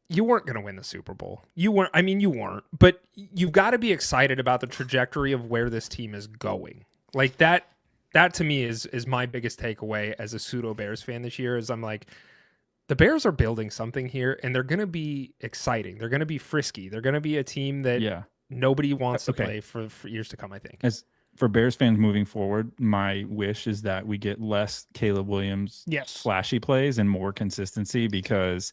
S2: you weren't going to win the Super Bowl. You weren't, but you've got to be excited about the trajectory of where this team is going. Like, that to me is my biggest takeaway as a pseudo Bears fan this year is I'm like, the Bears are building something here, and they're going to be exciting. They're going to be frisky. They're going to be a team that nobody wants to play for years to come, I think.
S4: As for Bears fans moving forward, my wish is that we get less Caleb Williams flashy plays and more consistency because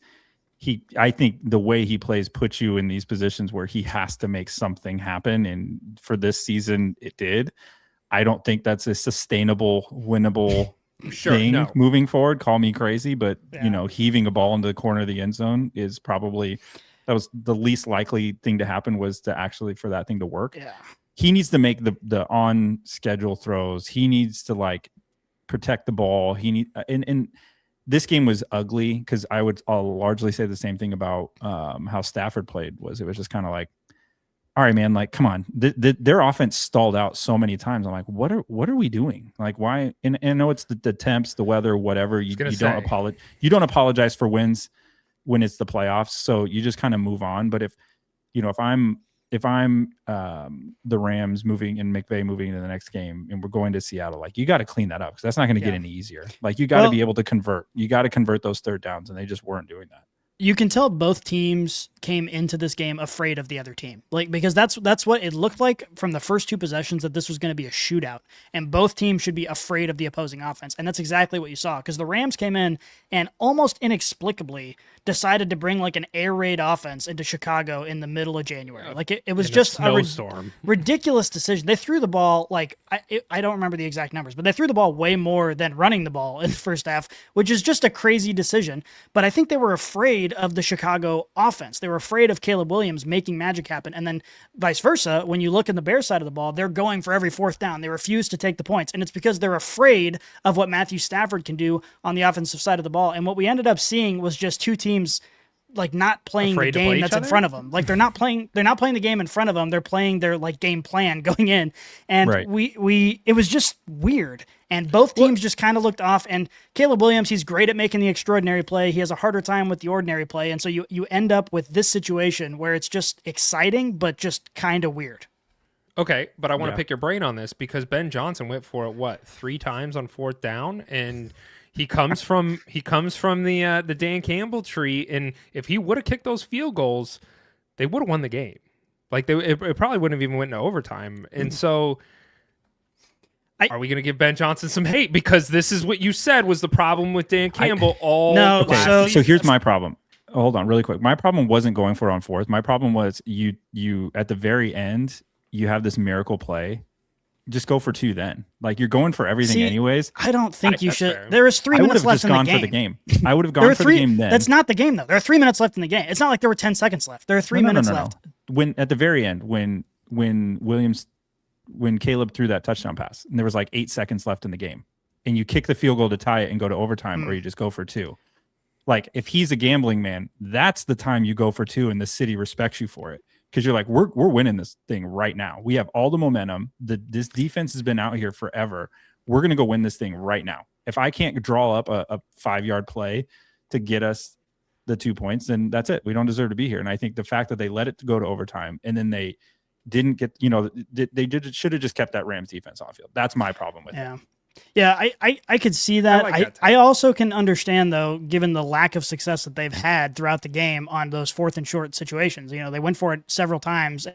S4: I think the way he plays puts you in these positions where he has to make something happen. And for this season, it did. I don't think that's a sustainable, winnable thing moving forward. Call me crazy, but heaving a ball into the corner of the end zone is probably, that was the least likely thing to happen, was to actually for that thing to work. Yeah. He needs to make the on schedule throws. He needs to like protect the ball. And this game was ugly because I'll largely say the same thing about how Stafford played. It was just kind of like, all right, man, like, come on. Their offense stalled out so many times. I'm like, what are we doing? Like, why? And I know it's the temps, the weather, whatever. You don't apologize for wins when it's the playoffs. So you just kind of move on. But if the Rams moving and McVay moving into the next game and we're going to Seattle, like you got to clean that up because that's not going to get any easier. Like you got to be able to convert. You got to convert those third downs, and they just weren't doing that.
S3: You can tell both teams came into this game afraid of the other team, like because that's what it looked like from the first two possessions, that this was going to be a shootout, and both teams should be afraid of the opposing offense, and that's exactly what you saw. Because the Rams came in and almost inexplicably decided to bring like an air raid offense into Chicago in the middle of January. Like it was just a
S2: snowstorm.
S3: Ridiculous decision. They threw the ball like I don't remember the exact numbers, but they threw the ball way more than running the ball in the first half, which is just a crazy decision. But I think they were afraid of the Chicago offense. They were afraid of Caleb Williams making magic happen. And then vice versa, when you look in the Bears side of the ball, they're going for every fourth down. They refuse to take the points. And it's because they're afraid of what Matthew Stafford can do on the offensive side of the ball. And what we ended up seeing was just two teams like not playing the game that's in front of them. Like they're not playing the game in front of them. They're playing their like game plan going in. And it was just weird. And both teams just kind of looked off. And Caleb Williams, he's great at making the extraordinary play. He has a harder time with the ordinary play. And so you end up with this situation where it's just exciting, but just kind of weird.
S2: Okay, but I want to pick your brain on this because Ben Johnson went for it 3 times on fourth down, and he comes from the Dan Campbell tree, and if he would have kicked those field goals, they would have won the game. Like it probably wouldn't have even went into overtime. And so are we going to give Ben Johnson some hate because this is what you said was the problem with Dan Campbell
S4: So here's my problem. Hold on really quick. My problem wasn't going for it on fourth. My problem was you at the very end, you have this miracle play. Just go for 2 then. Like you're going for everything anyways.
S3: I don't think you should. Fair. There was 3 minutes left in the game.
S4: For the game. I would have gone for the game then.
S3: That's not the game though. There are 3 minutes left in the game. It's not like there were 10 seconds left. There are 3 minutes left.
S4: When at the very end, when Caleb threw that touchdown pass and there was like 8 seconds left in the game and you kick the field goal to tie it and go to overtime or you just go for 2. Like if he's a gambling man, that's the time you go for 2 and the city respects you for it. Because you're like, we're winning this thing right now. We have all the momentum. This defense has been out here forever. We're going to go win this thing right now. If I can't draw up a 5-yard play to get us the 2 points, then that's it. We don't deserve to be here. And I think the fact that they let it go to overtime and then they didn't get, should have just kept that Rams defense on field. That's my problem with it.
S3: Yeah, I could see that. I also can understand, though, given the lack of success that they've had throughout the game on those fourth and short situations. They went for it several times. And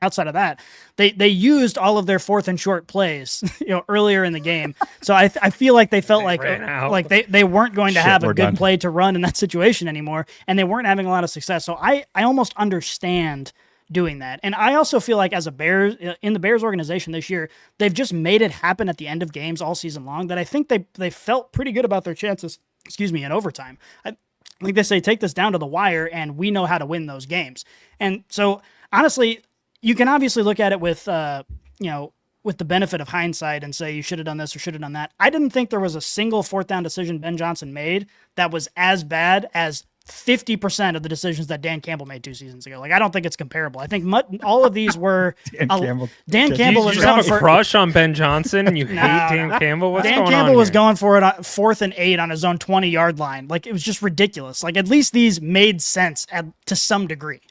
S3: outside of that, they used all of their fourth and short plays, earlier in the game. So I feel like they felt like they weren't going to have a good play to run in that situation anymore, and they weren't having a lot of success. So I almost understand doing that. And I also feel like as a Bears, in the Bears organization this year, they've just made it happen at the end of games all season long that I think they felt pretty good about their chances, in overtime. I think they say, take this down to the wire and we know how to win those games. And so honestly, you can obviously look at it with, with the benefit of hindsight and say you should have done this or should have done that. I didn't think there was a single fourth down decision Ben Johnson made that was as bad as 50% of the decisions that Dan Campbell made 2 seasons ago. Like, I don't think it's comparable. I think all of these were Dan Campbell was
S2: going for a crush on Ben Johnson and you hate Dan Campbell. What's
S3: Dan
S2: going
S3: Campbell
S2: on
S3: was
S2: here?
S3: going for it on 4th and 8 on his own 20-yard line. Like, it was just ridiculous. Like, at least these made sense to some degree.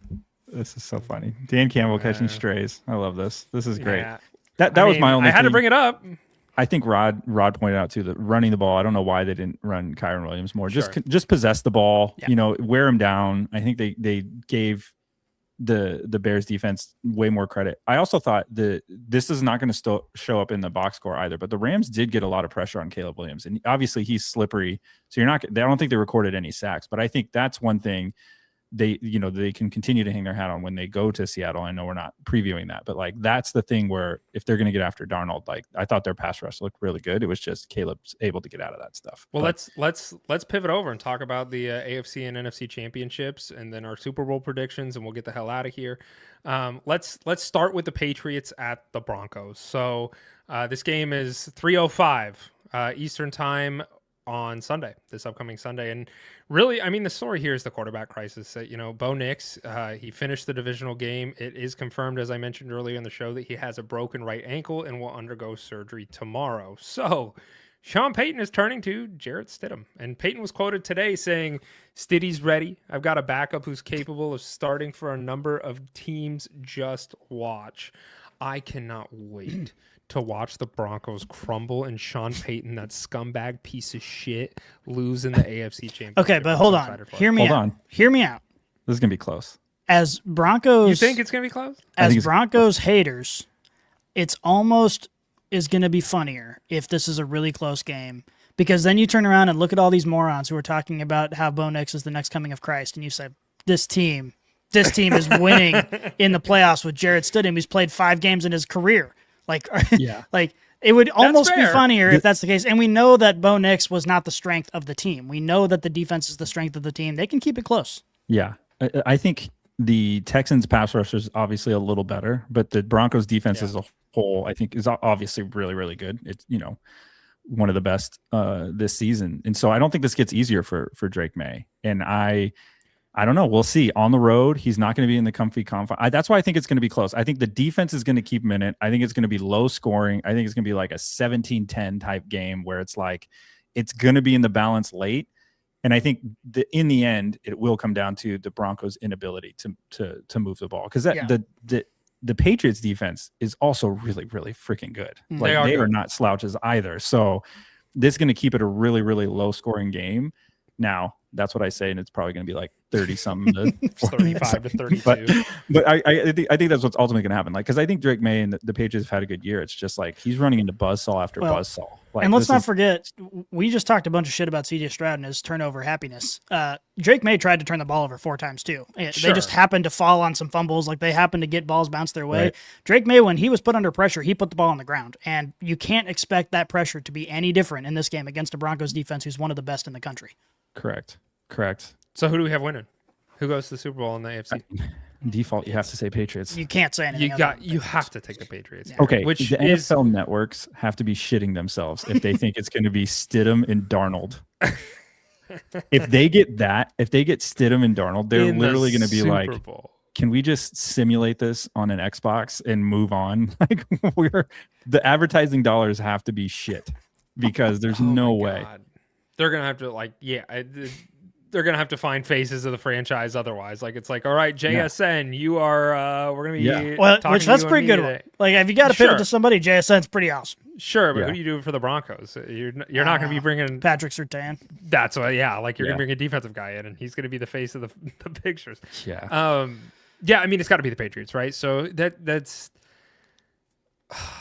S4: This is so funny. Dan Campbell catching strays. I love this. This is great.
S2: Yeah.
S4: That was my only
S2: I had to bring it up.
S4: I think Rod pointed out too that running the ball. I don't know why they didn't run Kyron Williams more.
S2: Sure.
S4: Just possess the ball. Yeah. Wear him down. I think they gave the Bears defense way more credit. I also thought this is not going to show up in the box score either. But the Rams did get a lot of pressure on Caleb Williams, and obviously he's slippery. So I don't think they recorded any sacks. But I think that's one thing they can continue to hang their hat on when they go to Seattle. I know we're not previewing that, but like that's the thing where if they're going to get after Darnold, like I thought their pass rush looked really good. It was just Caleb's able to get out of that stuff.
S2: Well, let's pivot over and talk about the AFC and NFC championships and then our Super Bowl predictions, and we'll get the hell out of here. Let's start with the Patriots at the Broncos. So this game is 3:05 Eastern time on Sunday, this upcoming Sunday. And really, I mean, the story here is the quarterback crisis. Bo Nix, he finished the divisional game. It is confirmed, as I mentioned earlier in the show, that he has a broken right ankle and will undergo surgery tomorrow. So Sean Payton is turning to Jarrett Stidham. And Payton was quoted today saying, Stiddy's ready. I've got a backup who's capable of starting for a number of teams. Just watch. I cannot wait to watch the Broncos crumble and Sean Payton, that scumbag piece of shit, lose in the AFC Championship.
S3: Okay, but hold on. Hear me out. Hear me out.
S4: This is going to be close.
S3: As Broncos...
S2: You think it's going to be close?
S3: As Broncos haters, it's almost is going to be funnier if this is a really close game, because then you turn around and look at all these morons who are talking about how Bo Nix is the next coming of Christ, and you say, this team is winning in the playoffs with Jarrett Stidham, who's played 5 games in his career. Like,
S4: yeah.
S3: Like, it would almost be funnier if that's the case. And we know that Bo Nix was not the strength of the team. We know that the defense is the strength of the team. They can keep it close.
S4: Yeah. I think the Texans pass rush is obviously a little better, but the Broncos defense as a whole, I think, is obviously really, really good. It's, one of the best this season. And so I don't think this gets easier for Drake May. And I don't know. We'll see. On the road, he's not going to be in the comfy confines. That's why I think it's going to be close. I think the defense is going to keep him in it. I think it's going to be low scoring. I think it's going to be like a 17-10 type game where it's like it's going to be in the balance late. And I think in the end, it will come down to the Broncos' inability to move the ball, because the Patriots defense is also really, really freaking good. Like they are not slouches either. So this is going to keep it a really, really low scoring game. Now, that's what I say, and it's probably going to be like 30-something to
S2: 35 to 32.
S4: But I think that's what's ultimately going to happen. Like, because I think Drake May and the Patriots have had a good year. It's just like he's running into buzzsaw after buzzsaw. Like,
S3: and let's not forget, we just talked a bunch of shit about CJ Stroud and his turnover happiness. Drake May tried to turn the ball over 4 times too. They just happened to fall on some fumbles. Like, they happened to get balls bounced their way. Right. Drake May, when he was put under pressure, he put the ball on the ground. And you can't expect that pressure to be any different in this game against a Broncos defense who's one of the best in the country.
S4: Correct.
S2: So who do we have winning? Who goes to the Super Bowl in the AFC?
S4: Default, you have to say Patriots.
S3: You can't say anything.
S2: You have to take the Patriots.
S3: Yeah.
S4: Okay, which the NFL networks have to be shitting themselves if they think it's going to be Stidham and Darnold. If they get Stidham and Darnold, they're literally going to be like, can we just simulate this on an Xbox and move on? Like, the advertising dollars have to be shit, because there's no way.
S2: They're going to have to they're going to have to find faces of the franchise otherwise. Like, it's like, all right, JSN, you are, we're going to be
S3: which that's pretty good one. Like, if you got to pivot to somebody, JSN's pretty awesome.
S2: Sure, but who do you do for the Broncos? You're not going to be bringing
S3: Patrick Surtain.
S2: That's what, like, you're going to bring a defensive guy in, and he's going to be the face of the pictures.
S4: Yeah.
S2: I mean, it's got to be the Patriots, right? So that's...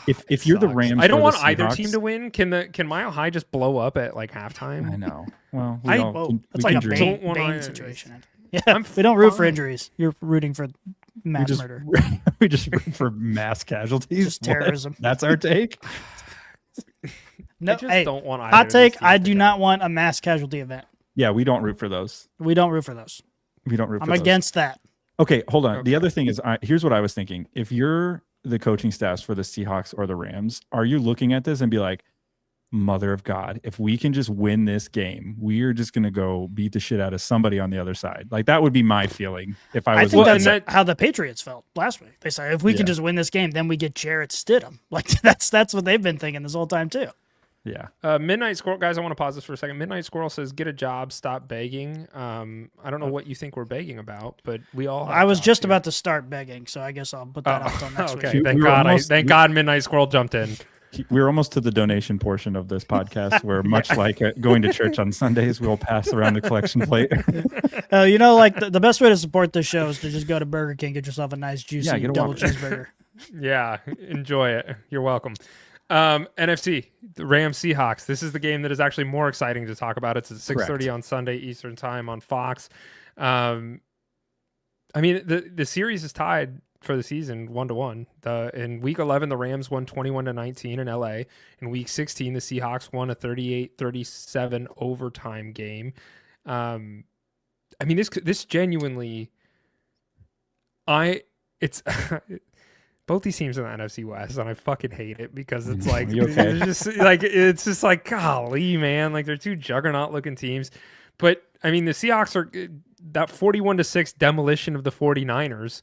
S4: If you're the Rams,
S2: I don't want either team to win. Can Mile High just blow up at like halftime?
S4: I know. Well,
S3: it's like a Bane situation. Yeah, we don't root for injuries. You're rooting for mass murder.
S4: We just root for mass casualties.
S3: Just terrorism.
S4: That's our take.
S3: No,
S2: I just don't want either.
S3: Hot take: I do not want a mass casualty event.
S4: Yeah, we don't root for those.
S3: We don't root for those. I'm against that.
S4: Okay, hold on. Okay. The other thing is, here's what I was thinking. If you're the coaching staffs for the Seahawks or the Rams, are you looking at this and be like, mother of God, if we can just win this game, we are just going to go beat the shit out of somebody on the other side? Like, that would be my feeling if I was.
S3: I think that's how the Patriots felt last week. They said, if we can just win this game, then we get Jarrett Stidham. Like, that's what they've been thinking this whole time too.
S4: Yeah.
S2: Midnight Squirrel, guys, I want to pause this for a second. Midnight Squirrel says, get a job, stop begging. I don't know what you think we're begging about, but we all have
S3: I was just about to start begging, so I guess I'll put that up until next week.
S2: Thank God Midnight Squirrel jumped in.
S4: We're almost to the donation portion of this podcast where, much like going to church on Sundays, we'll pass around a collection plate.
S3: Like the best way to support this show is to just go to Burger King, get yourself a nice, juicy double cheeseburger.
S2: Yeah, enjoy it. You're welcome. NFC, the Rams Seahawks. This is the game that is actually more exciting to talk about. It's at 6:30 on Sunday Eastern time on Fox. I mean, the series is tied for the season 1-1. In week 11, the Rams won 21-19 in LA. In week 16, the Seahawks won a 38-37 overtime game. I mean, this genuinely, it's. Both these teams in the NFC West, and I fucking hate it because it's like it's just like golly, man, like they're two juggernaut-looking teams. But I mean, the Seahawks are that 41-6 demolition of the 49ers.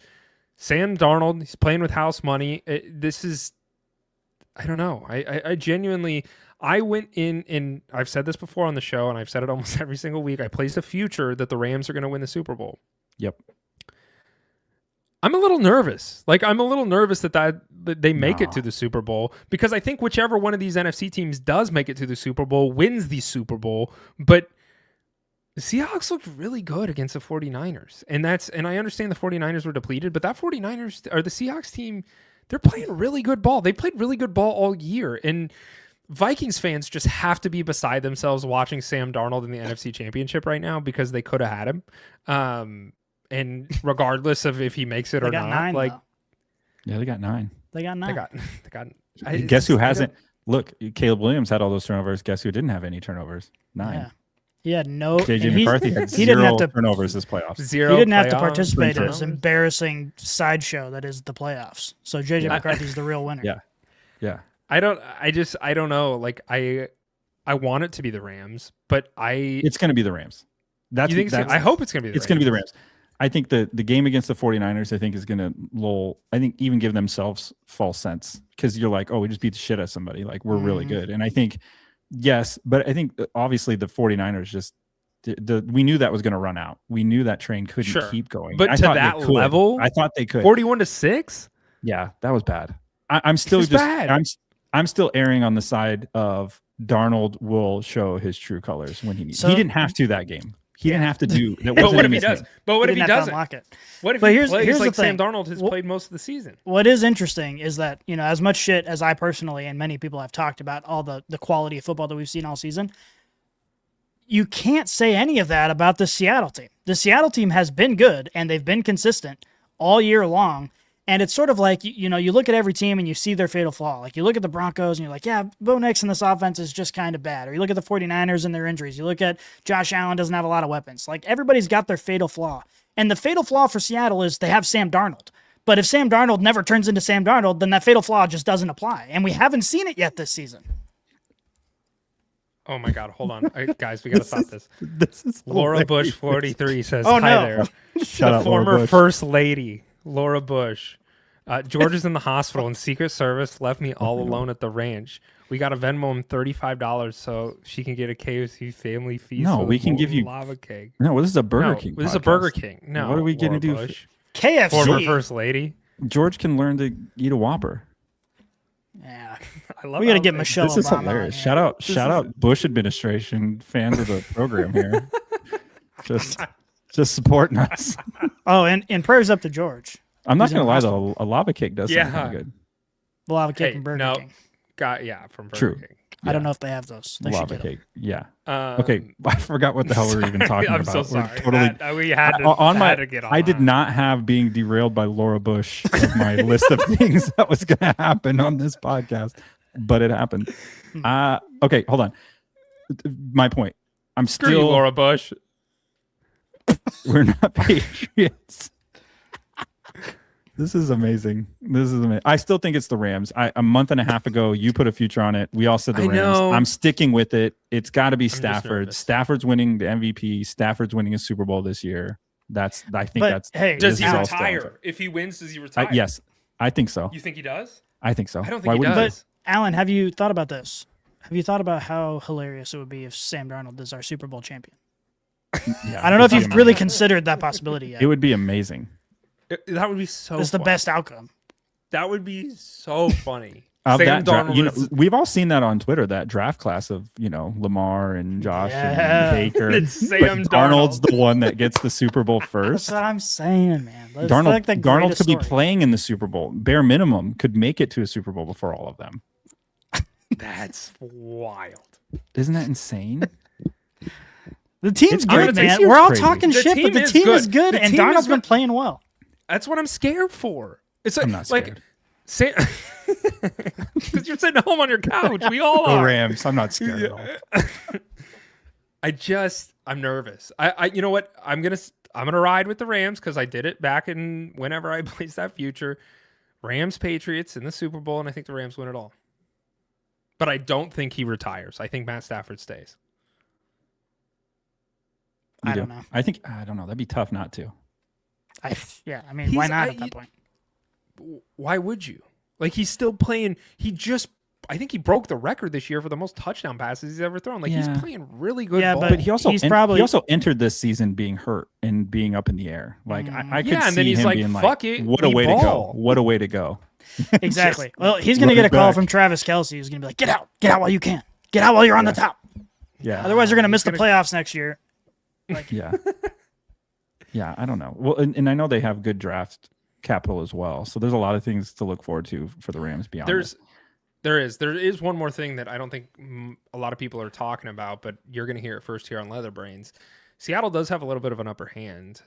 S2: Sam Darnold, he's playing with house money. I don't know. I genuinely, I went in, and I've said this before on the show, and I've said it almost every single week. I placed a future that the Rams are going to win the Super Bowl.
S4: Yep.
S2: I'm a little nervous. Like, I'm a little nervous that they make it to the Super Bowl, because I think whichever one of these NFC teams does make it to the Super Bowl wins the Super Bowl. But the Seahawks looked really good against the 49ers. And I understand the 49ers were depleted, but that 49ers or the Seahawks team, they're playing really good ball. They played really good ball all year. And Vikings fans just have to be beside themselves watching Sam Darnold in the NFC Championship right now, because they could have had him. And regardless of if he makes it or not,
S3: 9,
S2: like,
S3: though.
S4: Yeah, they got 9.
S3: They got 9.
S2: they got.
S4: Guess who hasn't? Look, Caleb Williams had all those turnovers. Guess who didn't have any turnovers? 9.
S3: Yeah. He had no.
S4: JJ McCarthy had
S3: he didn't have to
S4: turnovers this playoffs.
S2: Zero.
S3: He didn't have to
S2: playoffs,
S3: participate in this
S2: turnovers.
S3: embarrassing sideshow that is the playoffs. So JJ McCarthy's the real winner.
S4: Yeah.
S2: I don't know. Like, I want it to be the Rams, but
S4: It's going to be the Rams.
S2: I hope it's going to be the Rams.
S4: It's going to be the Rams. I think the game against the 49ers, I think, is going to even give themselves false sense, because you're like, oh, we just beat the shit out of somebody. Like, we're really good. And I think, yes, but I think obviously the 49ers just, we knew that was going to run out. We knew that train couldn't keep going.
S2: But
S4: I
S2: to that level,
S4: I thought they could.
S2: 41-6?
S4: Yeah, that was bad. I'm still
S2: bad.
S4: I'm still erring on the side of Darnold will show his true colors when he needs.
S3: So,
S4: he didn't have to that game. He didn't have to do that.
S2: But what if he does? But what if he doesn't?
S3: Unlock it.
S2: What if
S3: But
S2: he
S3: here's
S2: plays
S3: the
S2: like
S3: thing.
S2: Sam Darnold has played most of the season?
S3: What is interesting is that, as much shit as I personally and many people have talked about all the quality of football that we've seen all season, you can't say any of that about the Seattle team. The Seattle team has been good, and they've been consistent all year long. And it's sort of like, you look at every team and you see their fatal flaw. Like, you look at the Broncos and you're like, yeah, Bo Nix in this offense is just kind of bad. Or you look at the 49ers and their injuries. You look at Josh Allen doesn't have a lot of weapons. Like, everybody's got their fatal flaw. And the fatal flaw for Seattle is they have Sam Darnold. But if Sam Darnold never turns into Sam Darnold, then that fatal flaw just doesn't apply. And we haven't seen it yet this season.
S2: Oh my God! Hold on, guys, we gotta stop this.
S4: This is
S2: Laura Bush 43 says,
S3: Oh,
S2: "Hi
S3: no.
S2: there,
S4: Shout
S2: the
S4: out Laura
S2: former
S4: Bush.
S2: First Lady, Laura Bush. George is in the hospital, and Secret Service left me all alone at the ranch. We got to Venmo him $35 so she can get a KFC family feast.
S4: No,
S2: with
S4: we can give you
S2: lava cake.
S4: No, this is a Burger
S2: No,
S4: King.
S2: this is a
S4: podcast.
S2: Burger King. No,
S4: What are we gonna
S2: Laura
S4: do?
S2: Bush.
S3: KFC.
S2: Former First Lady.
S4: George can learn to eat a Whopper.
S3: Yeah.
S2: I love.
S3: We got to
S2: how
S3: get
S2: they-
S3: Michelle
S4: This is
S3: Obama
S4: hilarious.
S3: on here.
S4: Shout out Bush administration fans of the program here. just supporting us.
S3: Oh, and prayers up to George.
S4: I'm not
S3: He's in
S4: gonna
S3: the
S4: lie
S3: hospital.
S4: though, a lava cake does sound
S2: Yeah.
S4: kind of good.
S3: The lava cake
S2: Hey,
S3: from Burger
S2: no,
S3: King.
S2: from Burger
S4: True.
S2: King.
S3: I don't know if they have those. They should
S4: Lava
S3: get them.
S4: cake. Yeah.
S2: Um,
S4: Okay. I forgot what the hell we were even talking
S2: I'm
S4: about.
S2: so
S4: We're
S2: sorry.
S4: totally
S2: We had to,
S4: on my.
S2: had to get on
S4: I did
S2: that.
S4: not have being derailed by Laura Bush of my list of things that was going to happen on this podcast, but it happened. Okay, hold on. My point. I'm
S2: Screw you,
S4: still.
S2: Laura Bush.
S4: We're not Patriots. This is amazing. I still think it's the Rams. A month and a half ago, you put a future on it. We all said the
S2: I
S4: Rams.
S2: know.
S4: I'm sticking with it. It's got to be
S2: just
S4: Stafford.
S2: nervous.
S4: Stafford's winning the MVP. Stafford's winning a Super Bowl this year. I think
S3: But,
S4: that's.
S3: hey,
S2: Does
S4: this
S2: he
S4: is all
S2: retire?
S4: still-
S2: If he wins, does he retire?
S4: Yes, I think so.
S2: You think he does?
S4: I think so.
S2: I don't think
S4: Why
S2: he
S4: wouldn't
S2: does.
S3: But, Alan, have you thought about this? Have you thought about how hilarious it would be if Sam Darnold is our Super Bowl champion?
S4: Yeah,
S3: I don't know if
S4: it'd
S3: you've
S4: be
S3: really
S4: amazing.
S3: considered that possibility yet.
S4: It would be amazing.
S2: That would be so.
S3: It's the
S2: fun.
S3: best outcome.
S2: That would be so funny.
S4: Of
S2: Sam
S4: that draft,
S2: Darnold is.
S4: we've all seen that on Twitter. That draft class of Lamar and Josh
S3: Yeah.
S4: and Baker.
S2: It's Sam
S4: But Darnold's
S2: Darnold.
S4: the one that gets the Super Bowl
S3: That's
S4: first.
S3: what I'm saying, man. That's
S4: Darnold,
S3: like the
S4: Darnold
S3: greatest
S4: could be
S3: story.
S4: playing in the Super Bowl. Bare minimum could make it to a Super Bowl before all of them.
S2: That's wild.
S4: Isn't that insane?
S3: The team's
S4: I mean,
S3: good,
S4: this
S3: man.
S4: year's
S3: We're all
S4: crazy.
S3: talking
S2: The
S3: shit,
S2: team
S3: but the
S2: is
S3: team
S2: good.
S3: is good,
S2: The
S3: and
S2: team is
S3: Darnold's been
S2: good.
S3: playing well.
S2: That's what I'm scared for. It's
S4: I'm not
S2: like
S4: scared.
S2: Sam. Because you're sitting home on your couch. We all
S4: The
S2: are.
S4: Rams. I'm not scared at all.
S2: I'm nervous. You know what? I'm gonna ride with the Rams because I did it back in whenever I placed that future. Rams Patriots in the Super Bowl, and I think the Rams win it all. But I don't think he retires. I think Matt Stafford stays.
S4: You
S3: I
S4: do?
S3: don't know.
S4: I don't know. That'd be tough not to.
S3: I mean, why
S2: He's-
S3: not at that point?
S2: Why would you? Like, he's still playing. He just I think he broke the record this year for the most touchdown passes he's ever thrown. Like he's playing really good ball.
S3: but
S4: he also entered this season being hurt and being up in the air. Like I could see
S2: and then he's
S4: him
S2: like,
S4: being
S2: fuck
S4: like,
S2: it,
S4: what a way to go. What a way to go.
S3: Exactly. Well, he's going to get a call from Travis Kelce. He's going to be like, get out while you can. Get out while you're on the top.
S4: Yeah.
S3: Otherwise, you're going to miss the playoffs next year. Like,
S4: yeah. Yeah, I don't know. Well, and I know they have good draft capital as well. So there's a lot of things to look forward to for the Rams beyond this.
S2: There is one more thing that I don't think a lot of people are talking about, but you're going to hear it first here on Leather Brains. Seattle does have a little bit of an upper hand.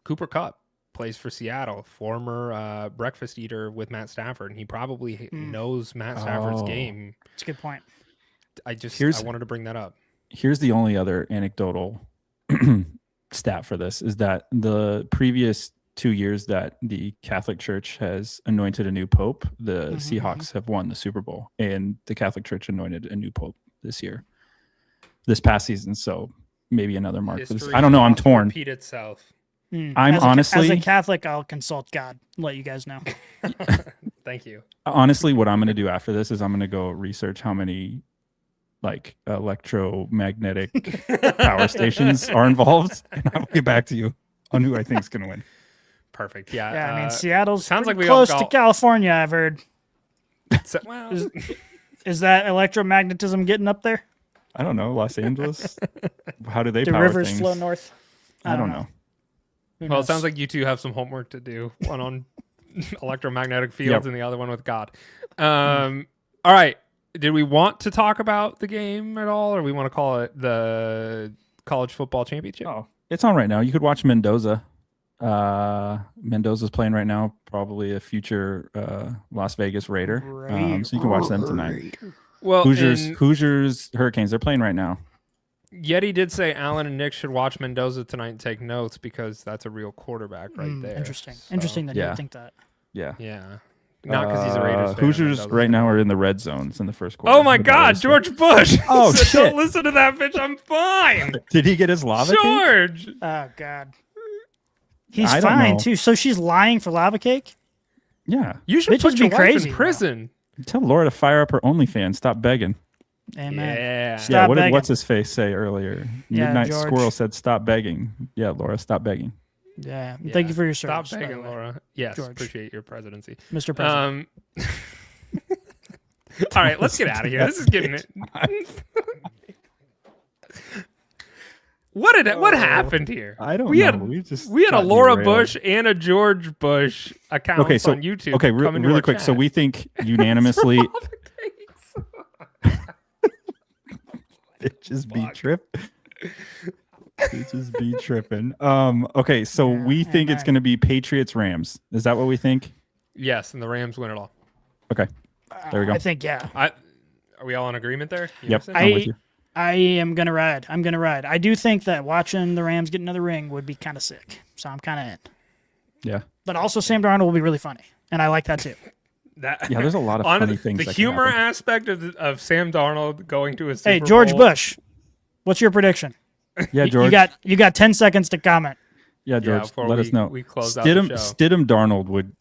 S2: Cooper Kupp plays for Seattle, former breakfast eater with Matt Stafford, and he probably knows Matt Stafford's game.
S3: That's a good point.
S2: I wanted to bring that up.
S4: Here's the only other anecdotal stat for this is that the previous 2 years that the Catholic Church has anointed a new pope, the Seahawks have won the Super Bowl, and the Catholic Church anointed a new pope this past season. So maybe another mark for this. I don't know. I'm torn.
S2: Repeat itself.
S3: As a Catholic, I'll consult God. Let you guys know.
S2: Thank you.
S4: Honestly, what I'm going to do after this is I'm going to go research how many like electromagnetic power stations are involved, and I'll get back to you on who I think is going to win.
S2: Perfect. Yeah.
S3: Yeah, I mean, Seattle's
S2: sounds like we
S3: close to California, I've heard.
S2: Well,
S3: is that electromagnetism getting up there?
S4: I don't know. Los Angeles? How do they
S3: Do
S4: power
S3: rivers
S4: things?
S3: flow north?
S4: I don't know.
S2: Well, it sounds like you two have some homework to do. One on electromagnetic fields and the other one with God. All right. Did we want to talk about the game at all, or we want to call it the college football championship?
S4: Oh, it's on right now. You could watch Mendoza. Mendoza's playing right now, probably a future Las Vegas Raider. So you can watch them tonight.
S2: Well,
S4: Hoosiers, Hurricanes, they're playing right now.
S2: Yeti did say Allen and Nick should watch Mendoza tonight and take notes because that's a real quarterback right there.
S3: Interesting.
S2: So,
S3: Interesting that you would think that.
S4: Yeah.
S2: Yeah. Not because he's a Raiders fan.
S4: Hoosiers right now are in the red zones in the first quarter.
S2: Oh my God, George Bush!
S4: Oh
S2: so
S4: shit!
S2: Don't listen to that bitch. I'm fine.
S4: Did he get his lava cake?
S2: George.
S3: Oh God. He's fine too. So she's lying for lava cake?
S4: Yeah.
S2: You should
S3: Bitches
S2: put your
S3: be
S2: wife
S3: crazy,
S2: in prison.
S4: Tell Laura to fire up her OnlyFans. Stop begging.
S3: Amen.
S2: Yeah.
S3: Stop
S4: What did
S3: begging.
S4: what's his face say earlier?
S3: Yeah,
S4: Midnight
S3: George.
S4: Squirrel said, "Stop begging." Yeah, Laura, stop begging.
S3: Yeah. Thank you for your service.
S2: Stop begging,
S3: by the way.
S2: Laura. Yes,
S3: George.
S2: appreciate your presidency.
S3: Mr. President.
S2: All right, let's get out of here. This is getting it. What happened here?
S4: I don't
S2: we
S4: know.
S2: Had, we had a Laura Bush and a George Bush account on YouTube.
S4: Okay, really quick. So we think unanimously. Bitches be tripping. Bitches be tripping. Okay, so we think it's going to be Patriots Rams. Is that what we think?
S2: Yes, and the Rams win it all.
S4: Okay, there we go.
S3: I think
S2: are we all in agreement there?
S4: Yep. I'm with you.
S3: I am gonna ride. I do think that watching the Rams get another ring would be kind of sick. So I'm kind of in.
S4: Yeah.
S3: But also Sam Darnold will be really funny, and I like that too.
S4: There's a lot of funny things.
S2: The humor aspect of Sam Darnold going to a Super Bowl.
S3: George Bush, what's your prediction?
S4: Yeah, George.
S3: You got 10 seconds to comment.
S4: Yeah, George. Let us know.
S2: We close out the show.
S4: Stidham Darnold would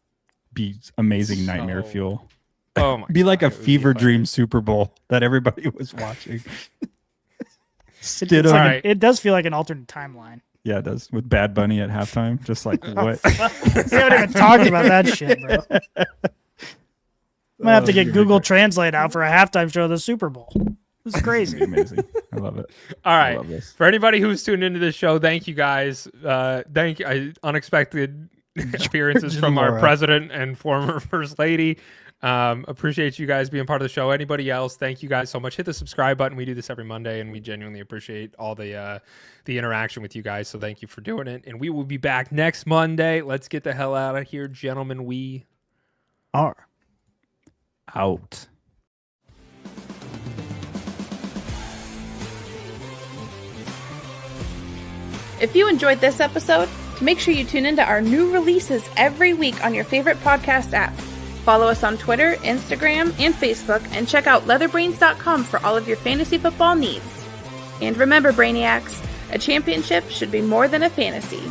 S4: be amazing nightmare fuel.
S2: Oh my!
S4: Be like a fever dream Super Bowl that everybody was watching.
S3: Stidham. It does feel like an alternate timeline.
S4: Yeah, it does. With Bad Bunny at halftime, just like what?
S3: We haven't even talked about that shit, bro. I'm gonna have to get Google Translate out for a halftime show of the Super Bowl. This is crazy.
S4: Amazing. I love it.
S2: All right. For anybody who's tuned into this show, thank you guys. Thank you. Unexpected appearances from our president and former first lady. Appreciate you guys being part of the show. Anybody else, thank you guys so much. Hit the subscribe button. We do this every Monday, and we genuinely appreciate all the interaction with you guys. So thank you for doing it. And we will be back next Monday. Let's get the hell out of here, gentlemen. We
S3: are
S4: out.
S5: If you enjoyed this episode, make sure you tune into our new releases every week on your favorite podcast app. Follow us on Twitter, Instagram, and Facebook, and check out leatherbrains.com for all of your fantasy football needs. And remember, Brainiacs, a championship should be more than a fantasy.